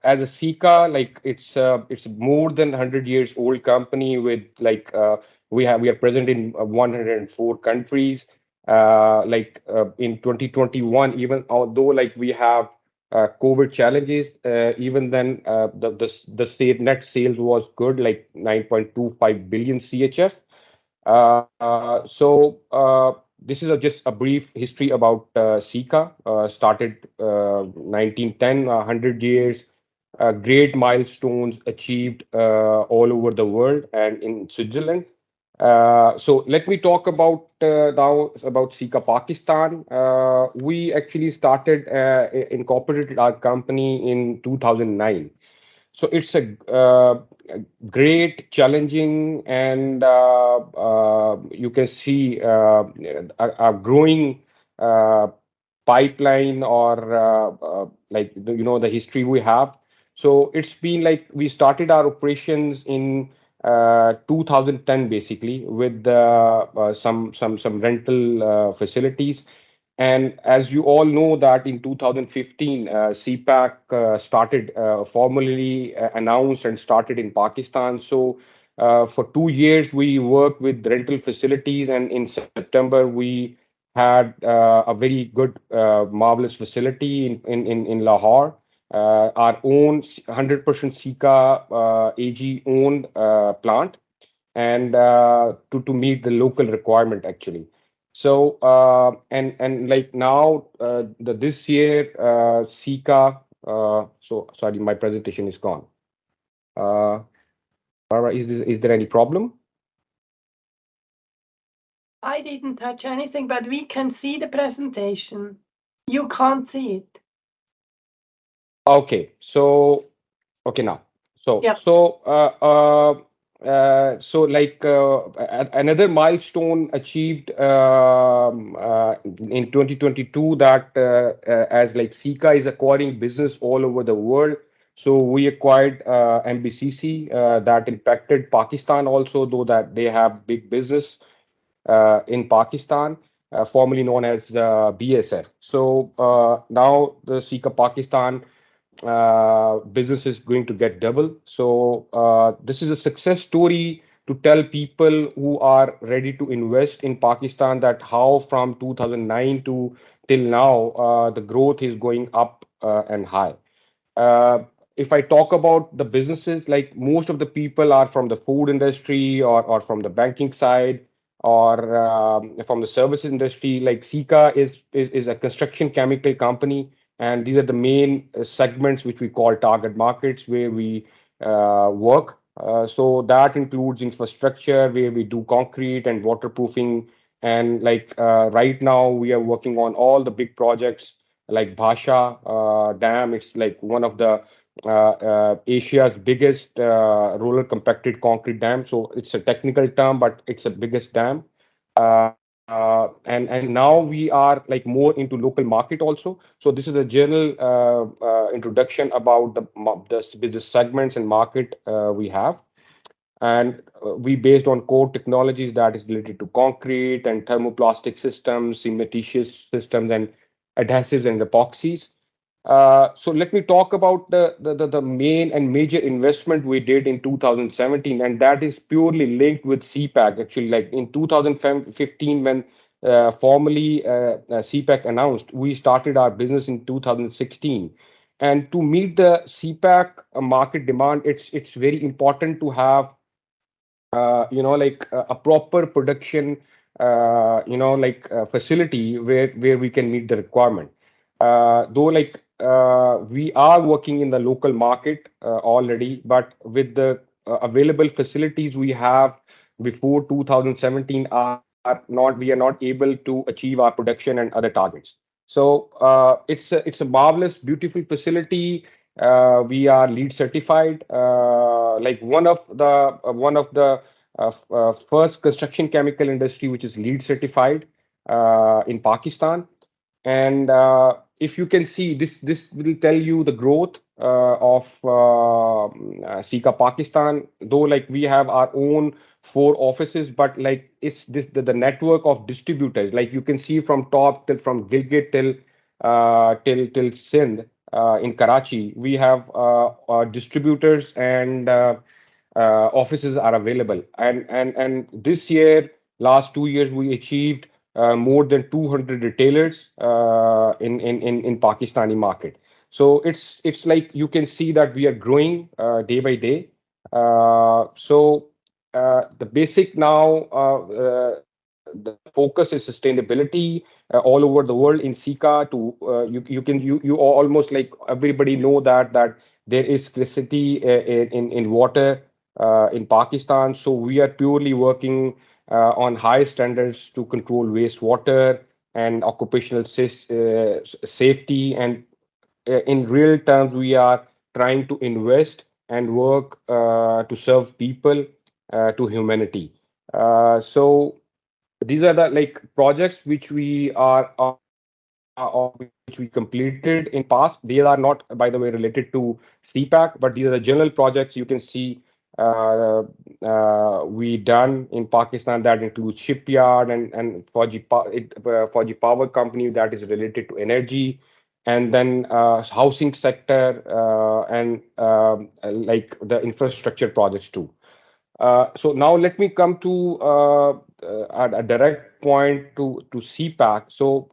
as a SACC, like it's more than 100 years old company with like we are present in 104 countries. In 2021, even although like we have COVID challenges, even then the state net sales was good, like 9.25 billion CHF. This is just a brief history about SACC. Started 1910, 100 years, great milestones achieved all over the world and in Switzerland. So let me talk about now about SACC Pakistan. We actually started incorporated our company in 2009. So it's a great, challenging, and you can see a growing uh, pipeline or like the history we have. So it's been like we started our operations in 2010 basically with some rental facilities. And as you all know that in 2015, CPAC started formally announced and started in Pakistan. So for 2 years, we worked with rental facilities, and in September, we had a very good, marvelous facility in Lahore, our own 100% Sika AG owned plant, and to meet the local requirement actually. So and like now this year Sika. So sorry, my presentation is gone. Barbara, is there any problem? I didn't touch anything, but we can see the presentation. You can't see it. Okay, so okay now. So Yeah. so like another milestone achieved in 2022 that as like Sika is acquiring business all over the world. So we acquired MBCC that impacted Pakistan also, though that they have big business in Pakistan, formerly known as BSF. So now the Sika Pakistan business is going to get double. So this is a success story to tell people who are ready to invest in Pakistan that how from 2009 to till now the growth is going up and high. Uh, if I talk about the businesses, like most of the people are from the food industry or from the banking side or from the services industry. Like Sika is a construction chemical company, and these are the main segments which we call target markets where we work. So that includes infrastructure where we do concrete and waterproofing. And like right now, we are working on all the big projects like Bhasha Dam. It's like one of the Asia's biggest roller compacted concrete dam. So it's a technical term, but it's the biggest dam. And now we are like more into local market also. So this is a general introduction about the business segments and market we have. And we based on core technologies that is related to concrete and thermoplastic systems, cementitious systems, and adhesives and epoxies. So let me talk about the main and major investment we did in 2017, and that is purely linked with CPAC. Actually, like in 2015, when formally CPAC announced, we started our business in 2016. And to meet the CPAC market demand, it's very important to have like a proper production facility where we can meet the requirement. Though like we are working in the local market already, but with the available facilities we have before 2017 we are not able to achieve our production and other targets. So it's a marvelous, beautiful facility. We are LEED certified. Like one of the first construction chemical industry which is LEED certified in Pakistan. And if you can see this will tell you the growth of Sika Pakistan. Though like we have our own 4 offices, but like it's the network of distributors. Like you can see from top till from Gilgit till Sindh in Karachi, we have distributors and offices are available. And this year, last 2 years, we achieved more than 200 retailers in Pakistani market. So it's like you can see that we are growing day by day. So the basic now the focus is sustainability all over the world in Sika. To you almost like everybody know that there is scarcity in water in Pakistan. So we are purely working on high standards to control wastewater and occupational safety. And in real terms, we are trying to invest and work to serve people, to humanity. So these are the like projects which we are which we completed in past. These are not, by the way, related to CPAC, but these are the general projects you can see we done in Pakistan. That includes shipyard and Fauji Power Company that is related to energy, and then housing sector and like the infrastructure projects too. So now let me come to a direct point to CPAC. So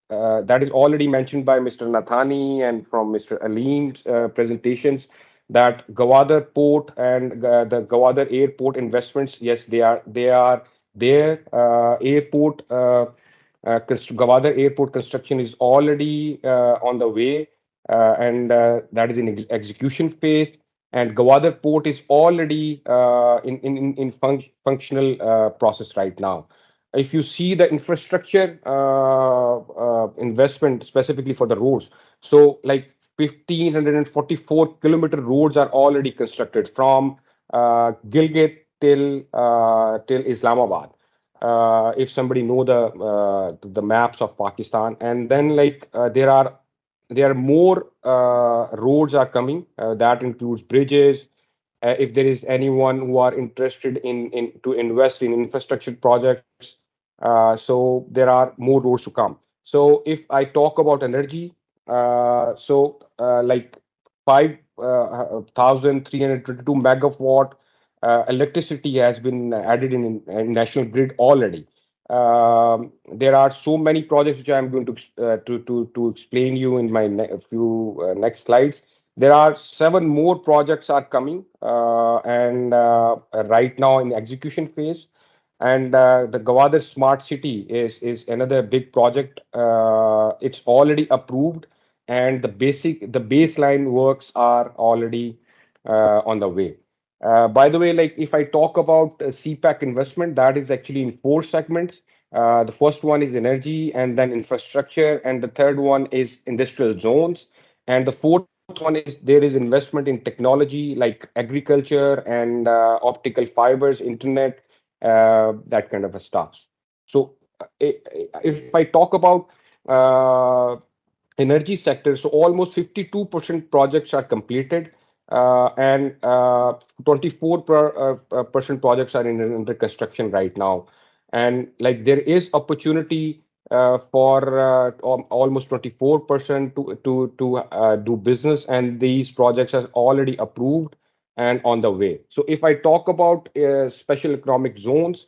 that is already mentioned by Mr. Nathani and from Mr. Alim's presentations, that Gwadar Port and the Gwadar Airport investments, yes, they are there. Airport Gwadar Airport construction is already on the way, and that is in execution phase. And Gwadar Port is already in functional process right now. If you see the infrastructure investment specifically for the roads, so like 1,544-kilometer roads are already constructed from Gilgit till Islamabad. If somebody know the maps of Pakistan, and then like there are more roads are coming. That includes bridges. If there is anyone who are interested in to invest in infrastructure projects, so there are more roads to come. So if I talk about energy, like 5,322 megawatt electricity has been added in national grid already. There are so many projects which I am going to explain you in my few next slides. There are 7 more projects are coming and right now in execution phase. And the Gwadar Smart City is another big project. It's already approved, and the baseline works are already on the way. By the way, like if I talk about CPAC investment, that is actually in 4 segments. The first one is energy, and then infrastructure, and the third one is industrial zones, and the fourth one is there is investment in technology like agriculture and optical fibers, internet, that kind of a stuff. So if I talk about energy sector, so almost 52% projects are completed, and 24% projects are under construction right now. And like there is opportunity for almost 24% to do business, and these projects are already approved and on the way. So if I talk about special economic zones,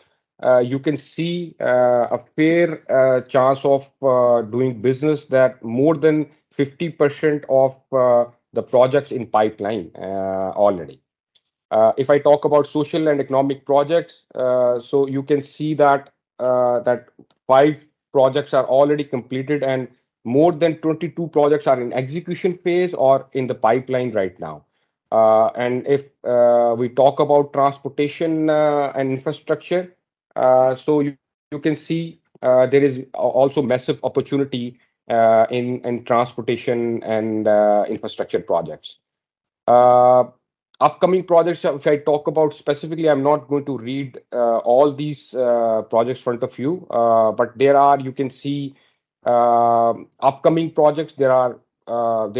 you can see a fair chance of doing business, that more than 50% of the projects in pipeline already. If I talk about social and economic projects, so you can see that that 5 projects are already completed, and more than 22 projects are in execution phase or in the pipeline right now. And if we talk about transportation and infrastructure, so you can see there is also massive opportunity in transportation and infrastructure projects. Upcoming projects, if I talk about specifically, I'm not going to read all these projects in front of you, but you can see upcoming projects. There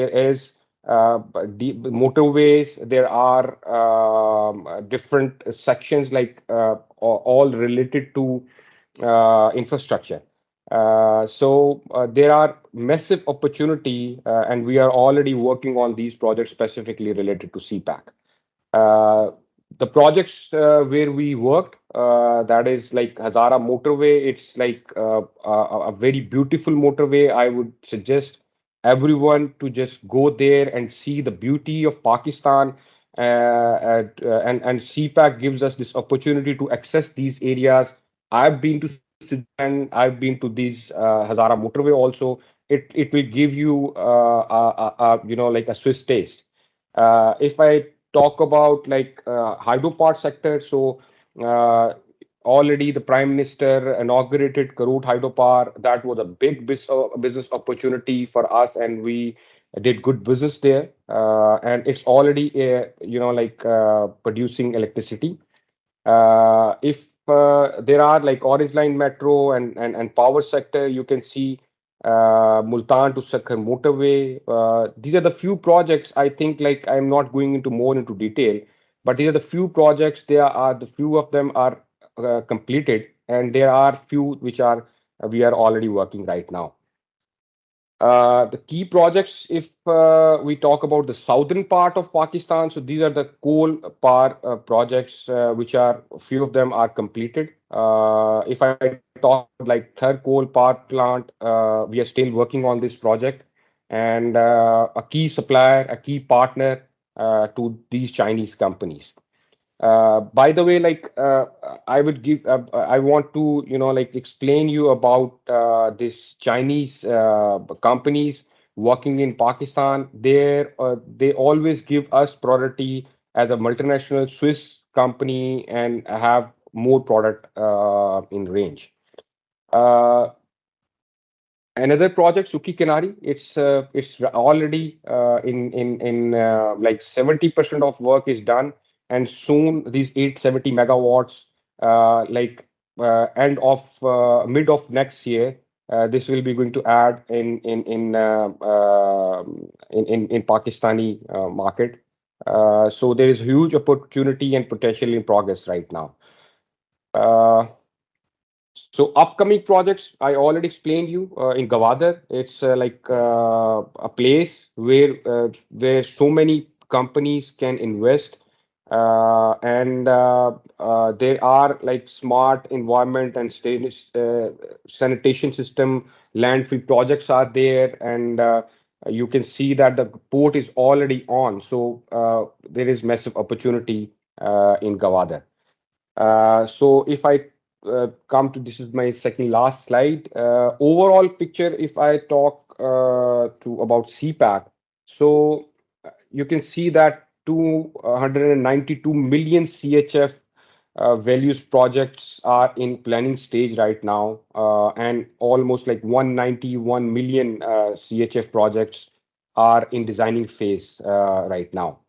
is motorways, there are different sections like all related to infrastructure. So there are massive opportunity, and we are already working on these projects specifically related to CPAC. The projects where we worked, that is like Hazara motorway. It's like a very beautiful motorway. I would suggest everyone to just go there and see the beauty of Pakistan. And CPAC gives us this opportunity to access these areas. I've been to Sudan, I've been to these Hazara motorway also. It will give you like a Swiss taste. If I talk about like hydropower sector, so already the Prime Minister inaugurated Karut hydropower. That was a big business opportunity for us, and we did good business there. And it's already like producing electricity. If there are like Orange Line Metro and power sector, you can see Multan to Sakhar motorway. These are the few projects. I think like I'm not going into more into detail, but these are the few projects. The few of them are completed, and there are few which are we are already working right now. The key projects, if we talk about the southern part of Pakistan, so these are the coal power projects, which are a few of them are completed. If I talk like third coal power plant, we are still working on this project, and a key supplier, a key partner to these Chinese companies. By the way, like I want to, like explain you about this Chinese companies working in Pakistan. They always give us priority as a multinational Swiss company and have more product in range. Uh, Another project, Suki Kenari, it's already in like 70% of work is done, and soon these 870 megawatts, like end of mid of next year, this will be going to add in Pakistani market. So there is huge opportunity and potential in progress right now. So upcoming projects, I already explained you in Gwadar. It's like a place where so many companies can invest, and there are like smart environment and sanitation system, landfill projects are there, and you can see that the port is already on. So there is massive opportunity in Gwadar. So if I come to, this is my second last slide. Overall picture, if I talk to about CPAC, so you can see that 292 million CHF values projects are in planning stage right now, and almost like 191 million CHF projects are in designing phase right now.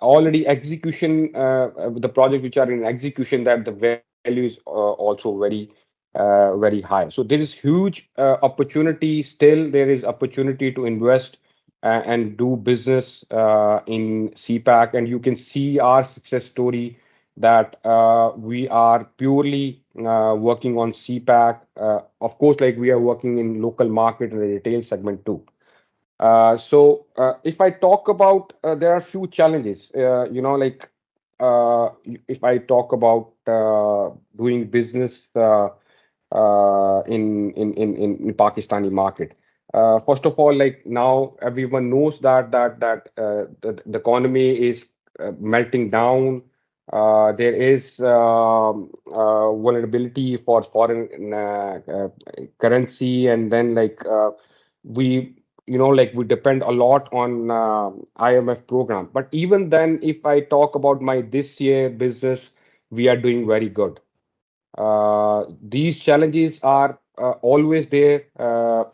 Already execution, the projects which are in execution, that the value is also very high. So there is huge opportunity. Still, there is opportunity to invest and do business in CPAC, and you can see our success story that we are purely working on CPAC. Of course, like we are working in local market and the retail segment too. If I talk about, there are few challenges, like if I talk about doing business in Pakistani market. First of all, like now everyone knows that the economy is melting down. There is vulnerability for foreign currency, and then like we like we depend a lot on IMF program. But even then, if I talk about my this year business, we are doing very good. These challenges are always there.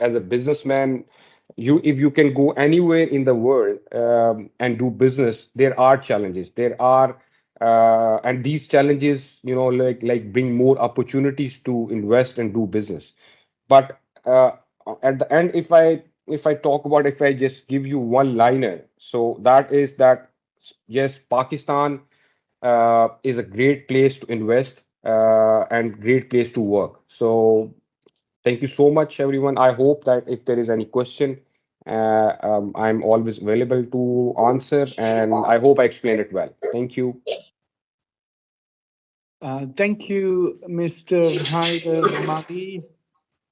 As a businessman, if you can go anywhere in the world and do business, there are challenges. There are and these challenges, like bring more opportunities to invest and do business. But at the end, if I talk about, if I just give you one liner, so that is that yes, Pakistan is a great place to invest and great place to work. So thank you so much, everyone. I hope that if there is any question, I'm always available to answer, and I hope I explained it well. Thank you. Thank you, Mr. Haider Mahdi.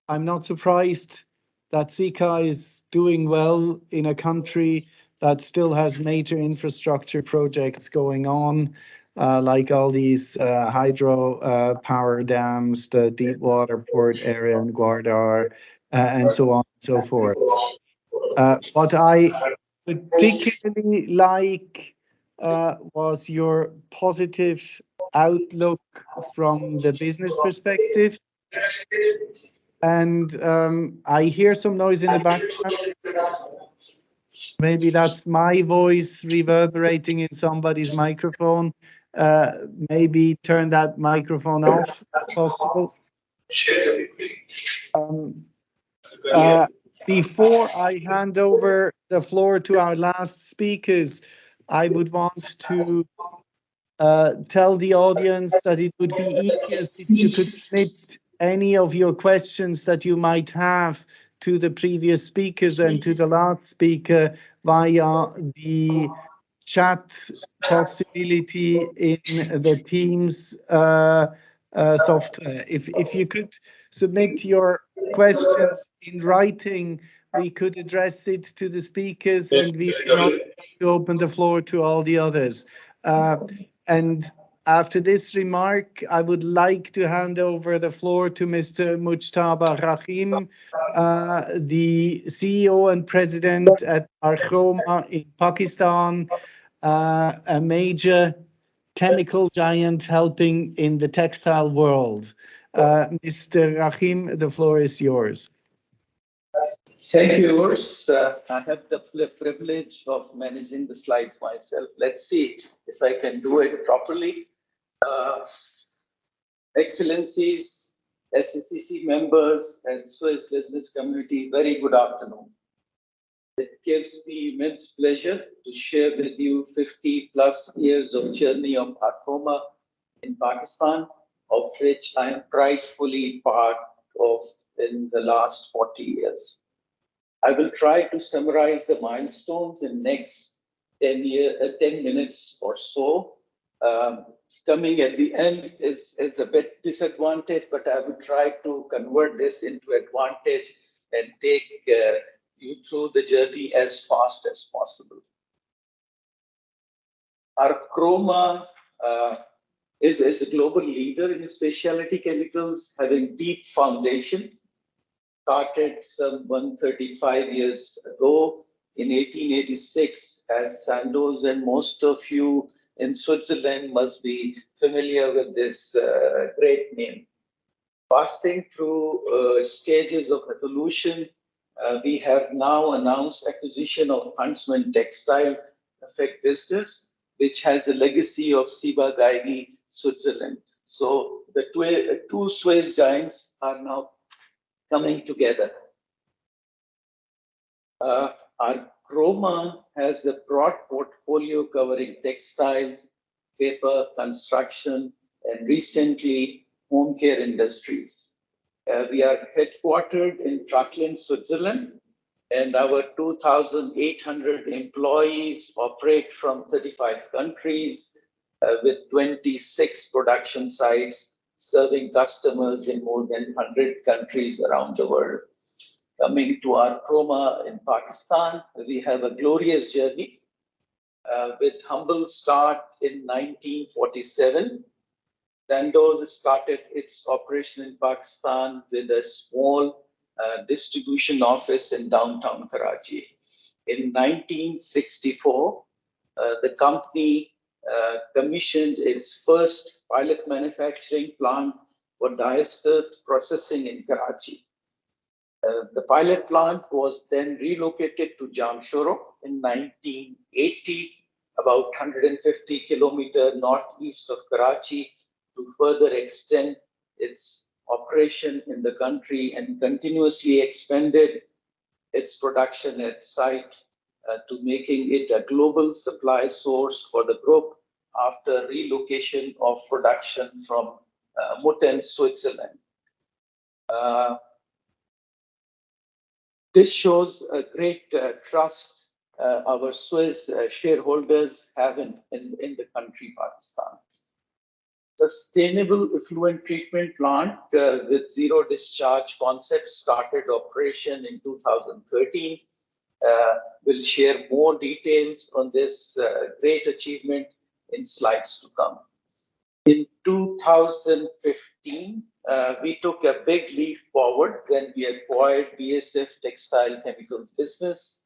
I'm not surprised that SACC is doing well in a country that still has major infrastructure projects going on, like all these hydro power dams, the deep water port area in Gwadar, and so on and so forth. What particularly like was your positive outlook from the business perspective. And I hear some noise in the background. Maybe that's my voice reverberating in somebody's microphone. Maybe turn that microphone off if possible. Before I hand over the floor to our last speakers, I would want to tell the audience that it would be easiest if you could submit any of your questions that you might have to the previous speakers and to the last speaker via the chat possibility in the Teams software. If you could submit your questions in writing, we could address it to the speakers and we would not to open the floor to all the others. And after this remark, I would like to hand over the floor to Mr. Mujtaba Rahim, the CEO and President at Archroma in Pakistan, a major chemical giant helping in the textile world. Mr. Rahim, the floor is yours. Thank you, Urs. I have the privilege of managing the slides myself. Let's see if I can do it properly. Excellencies, SACC members, and Swiss business community, very good afternoon. It gives me immense pleasure to share with you 50 plus years of journey of Archroma in Pakistan, of which I am pridefully part of in the last 40 years. I will try to summarize the milestones in next 10 minutes or so. Coming at the end is a bit disadvantage, but I will try to convert this into advantage and take you through the journey as fast as possible. Archroma is a global leader in specialty chemicals, having deep foundation. Started some 135 years ago in 1886 as Sandoz, and most of you in Switzerland must be familiar with this great name. Passing through stages of evolution, we have now announced acquisition of Huntsman Textile Effect business, which has a legacy of Ciba-Geigy, Switzerland. So the two Swiss giants are now coming together. Archroma has a broad portfolio covering textiles, paper, construction, and recently home care industries. We are headquartered in Truckland, Switzerland, and our 2,800 employees operate from 35 countries with 26 production sites, serving customers in more than 100 countries around the world. Coming to Archroma in Pakistan, we have a glorious journey with humble start in 1947. Sandoz started its operation in Pakistan with a small distribution office in downtown Karachi. In 1964, the company commissioned its first pilot manufacturing plant for diester processing in Karachi. The pilot plant was then relocated to Jamshoro in 1980, about 150 kilometers northeast of Karachi, to further extend its operation in the country, and continuously expanded its production at site to making it a global supply source for the group after relocation of production from Mutten, Switzerland. This shows a great trust our Swiss shareholders have in the country, Pakistan. Sustainable effluent treatment plant with zero discharge concept started operation in 2013. We'll share more details on this great achievement in slides to come. In 2015, we took a big leap forward when we acquired BASF Textile Chemicals business.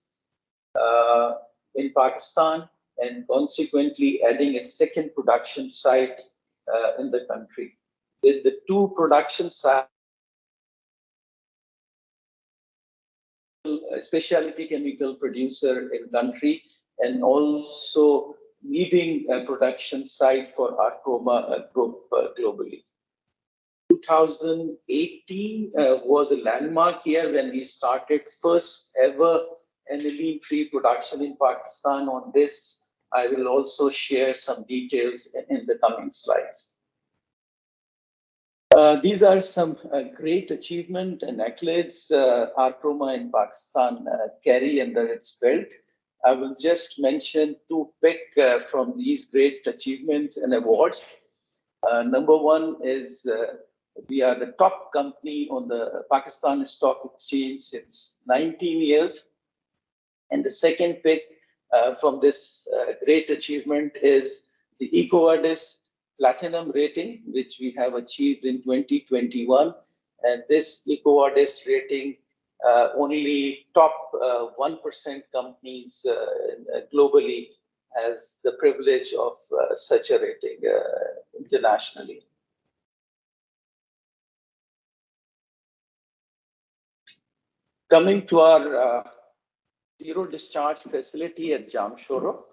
in Pakistan and consequently adding a second production site in the country. With the two production sites, a specialty chemical producer in country and also leading a production site for Archroma group globally. 2018 was a landmark year when we started first ever aniline-free production in Pakistan. On this, I will also share some details in the coming slides. These are some great achievement and accolades Archroma in Pakistan carry under its belt. I will just mention two pick from these great achievements and awards. Number one is we are the top company on the Pakistan Stock Exchange since 19 years. And the second pick from this great achievement is the EcoVadis Platinum rating, which we have achieved in 2021. And this EcoVadis rating, only top 1% companies globally has the privilege of such a rating internationally. Coming to our zero discharge facility at Jamshoro.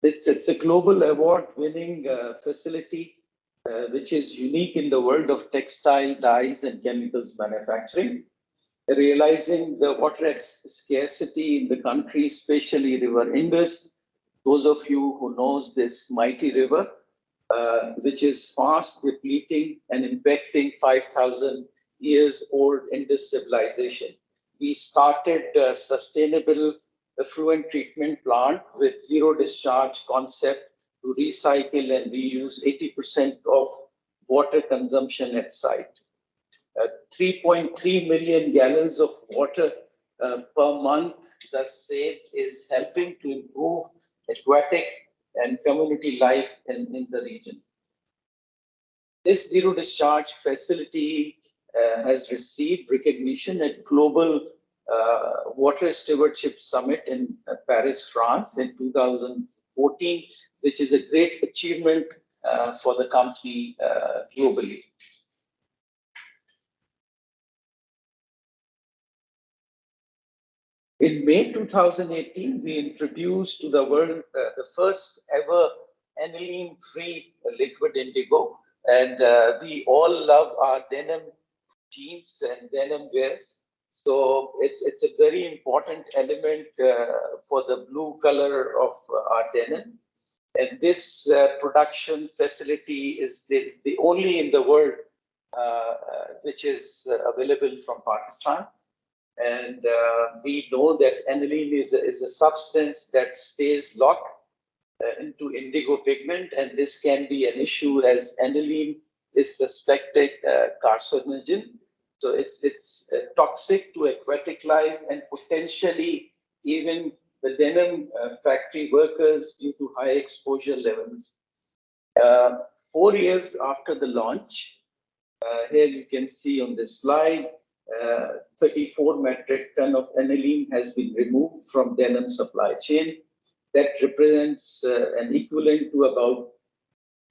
It's a global award-winning facility, which is unique in the world of textile, dyes, and chemicals manufacturing. Realizing the water scarcity in the country, especially River Indus. Those of you who knows this mighty river, which is fast depleting and impacting 5,000 years old Indus civilization. We started a sustainable effluent treatment plant with zero discharge concept to recycle and reuse 80% of water consumption at site. 3.3 million gallons of water per month thus saved is helping to improve aquatic and community life in the region. This zero discharge facility has received recognition at Global Water Stewardship Summit in Paris, France in 2014, which is a great achievement for the company globally. In May 2018, we introduced to the world the first ever aniline-free liquid indigo, and we all love our denim jeans and denim wears. So it's a very important element for the blue color of our denim. And this production facility is the only in the world which is available from Pakistan. And we know that aniline is a substance that stays locked into indigo pigment, and this can be an issue as aniline is suspected carcinogen. So it's toxic to aquatic life and potentially even the denim factory workers due to high exposure levels. 4 years after the launch, here you can see on this slide, 34 metric ton of aniline has been removed from denim supply chain. That represents an equivalent to about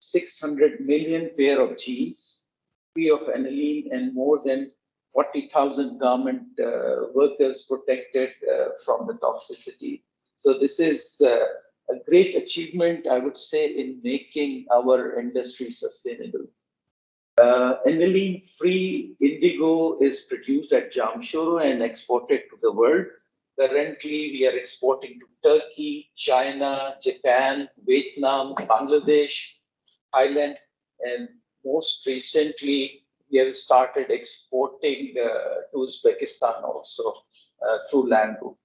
600 million pair of jeans free of aniline and more than 40,000 garment workers protected from the toxicity. So this is a great achievement, I would say, in making our industry sustainable. Aniline-free indigo is produced at Jamshoro and exported to the world. Currently, we are exporting to Turkey, China, Japan, Vietnam, Bangladesh, Thailand, and most recently, we have started exporting to Uzbekistan also through land route.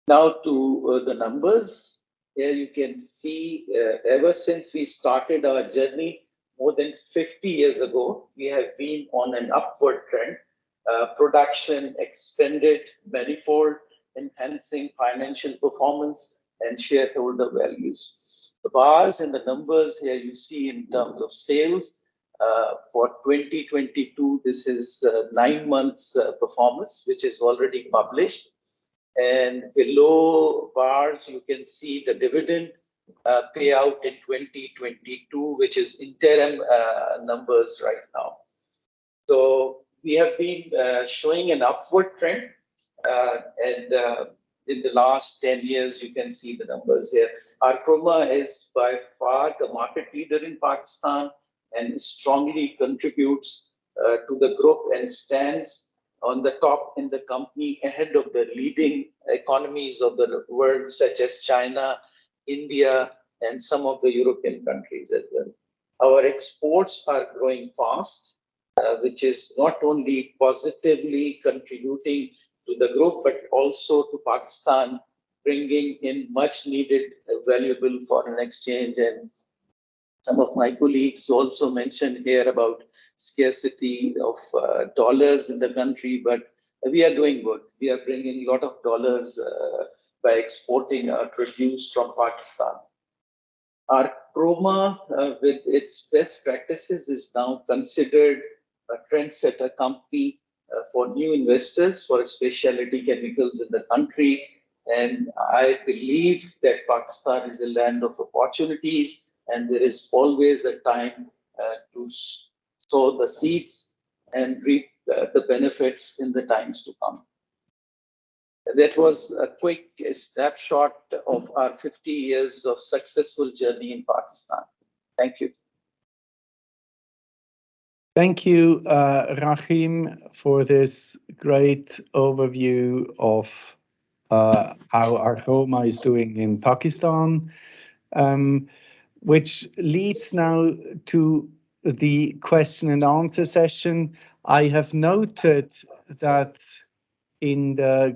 Now to the numbers. Here you can see ever since we started our journey more than 50 years ago, we have been on an upward trend. Production expanded manifold, enhancing financial performance and shareholder values. The bars and the numbers here you see in terms of sales, For 2022, this is 9 months performance, which is already published. And below bars, you can see the dividend payout in 2022, which is interim numbers right now. So we have been showing an upward trend, and in the last 10 years, you can see the numbers here. Our Croma is by far the market leader in Pakistan and strongly contributes to the group and stands on the top in the company ahead of the leading economies of the world, such as China, India, and some of the European countries as well. Our exports are growing fast, which is not only positively contributing to the group, but also to Pakistan, bringing in much needed valuable foreign exchange. And some of my colleagues also mentioned here about scarcity of dollars in the country, but we are doing good. We are bringing a lot of dollars by exporting our produce from Pakistan. Our Croma, with its best practices, is now considered a trendsetter company for new investors for specialty chemicals in the country. And I believe that Pakistan is a land of opportunities, and there is always a time to sow the seeds and reap the benefits in the times to come. That was a quick snapshot of our 50 years of successful journey in Pakistan. Thank you. Thank you, Rahim, for this great overview of how our Croma is doing in Pakistan, which leads now to the question and answer session. I have noted that in the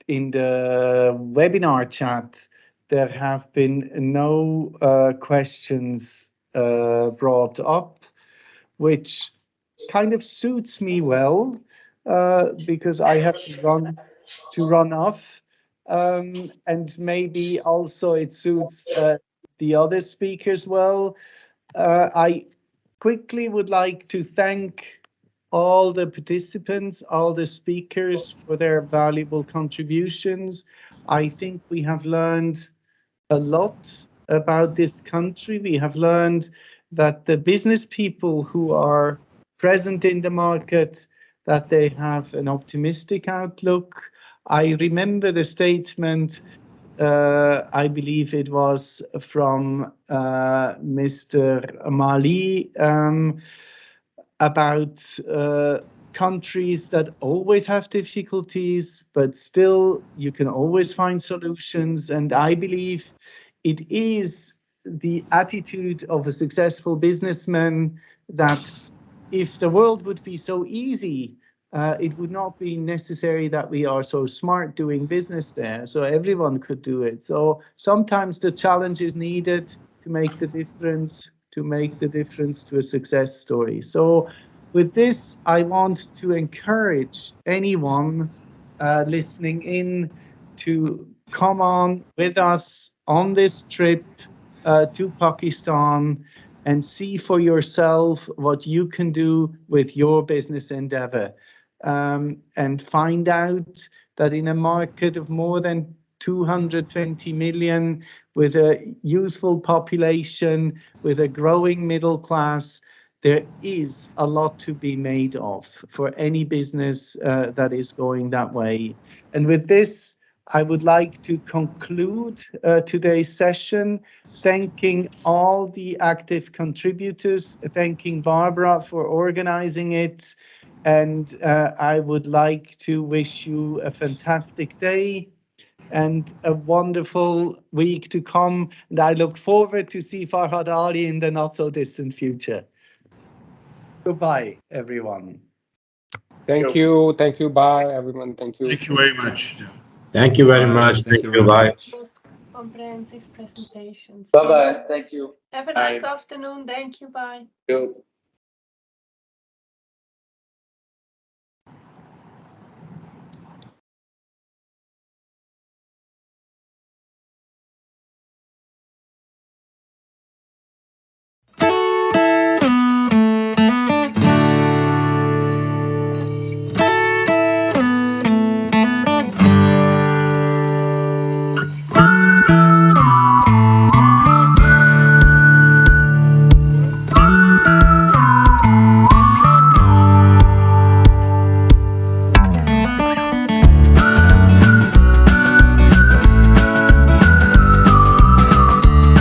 webinar chat, there have been no questions brought up, which kind of suits me well, because I have to run off, and maybe also it suits the other speakers well. I quickly would like to thank all the participants, all the speakers for their valuable contributions. I think we have learned a lot about this country. We have learned that the business people who are present in the market, that they have an optimistic outlook. I remember the statement, I believe it was from Mr. Mali, about countries that always have difficulties, but still you can always find solutions. And I believe it is the attitude of a successful businessman that if the world would be so easy, it would not be necessary that we are so smart doing business there. So everyone could do it. So sometimes the challenge is needed to make the difference, to a success story. So with this, I want to encourage anyone listening in to come on with us on this trip to Pakistan and see for yourself what you can do with your business endeavor, and find out that in a market of more than 220 million, with a youthful population, with a growing middle class, there is a lot to be made of for any business that is going that way. And with this, I would like to conclude today's session, thanking all the active contributors, thanking Barbara for organizing it. And I would like to wish you a fantastic day and a wonderful week to come. And I look forward to see Farhad Ali in the not so distant future. Goodbye, everyone. Thank you. Thank you. Bye, everyone. Thank you. Thank you very much. Thank you very much. Thank you. Bye. Most comprehensive presentations. Bye-bye. Thank you. Have a nice afternoon. Thank you. Bye. Thank you.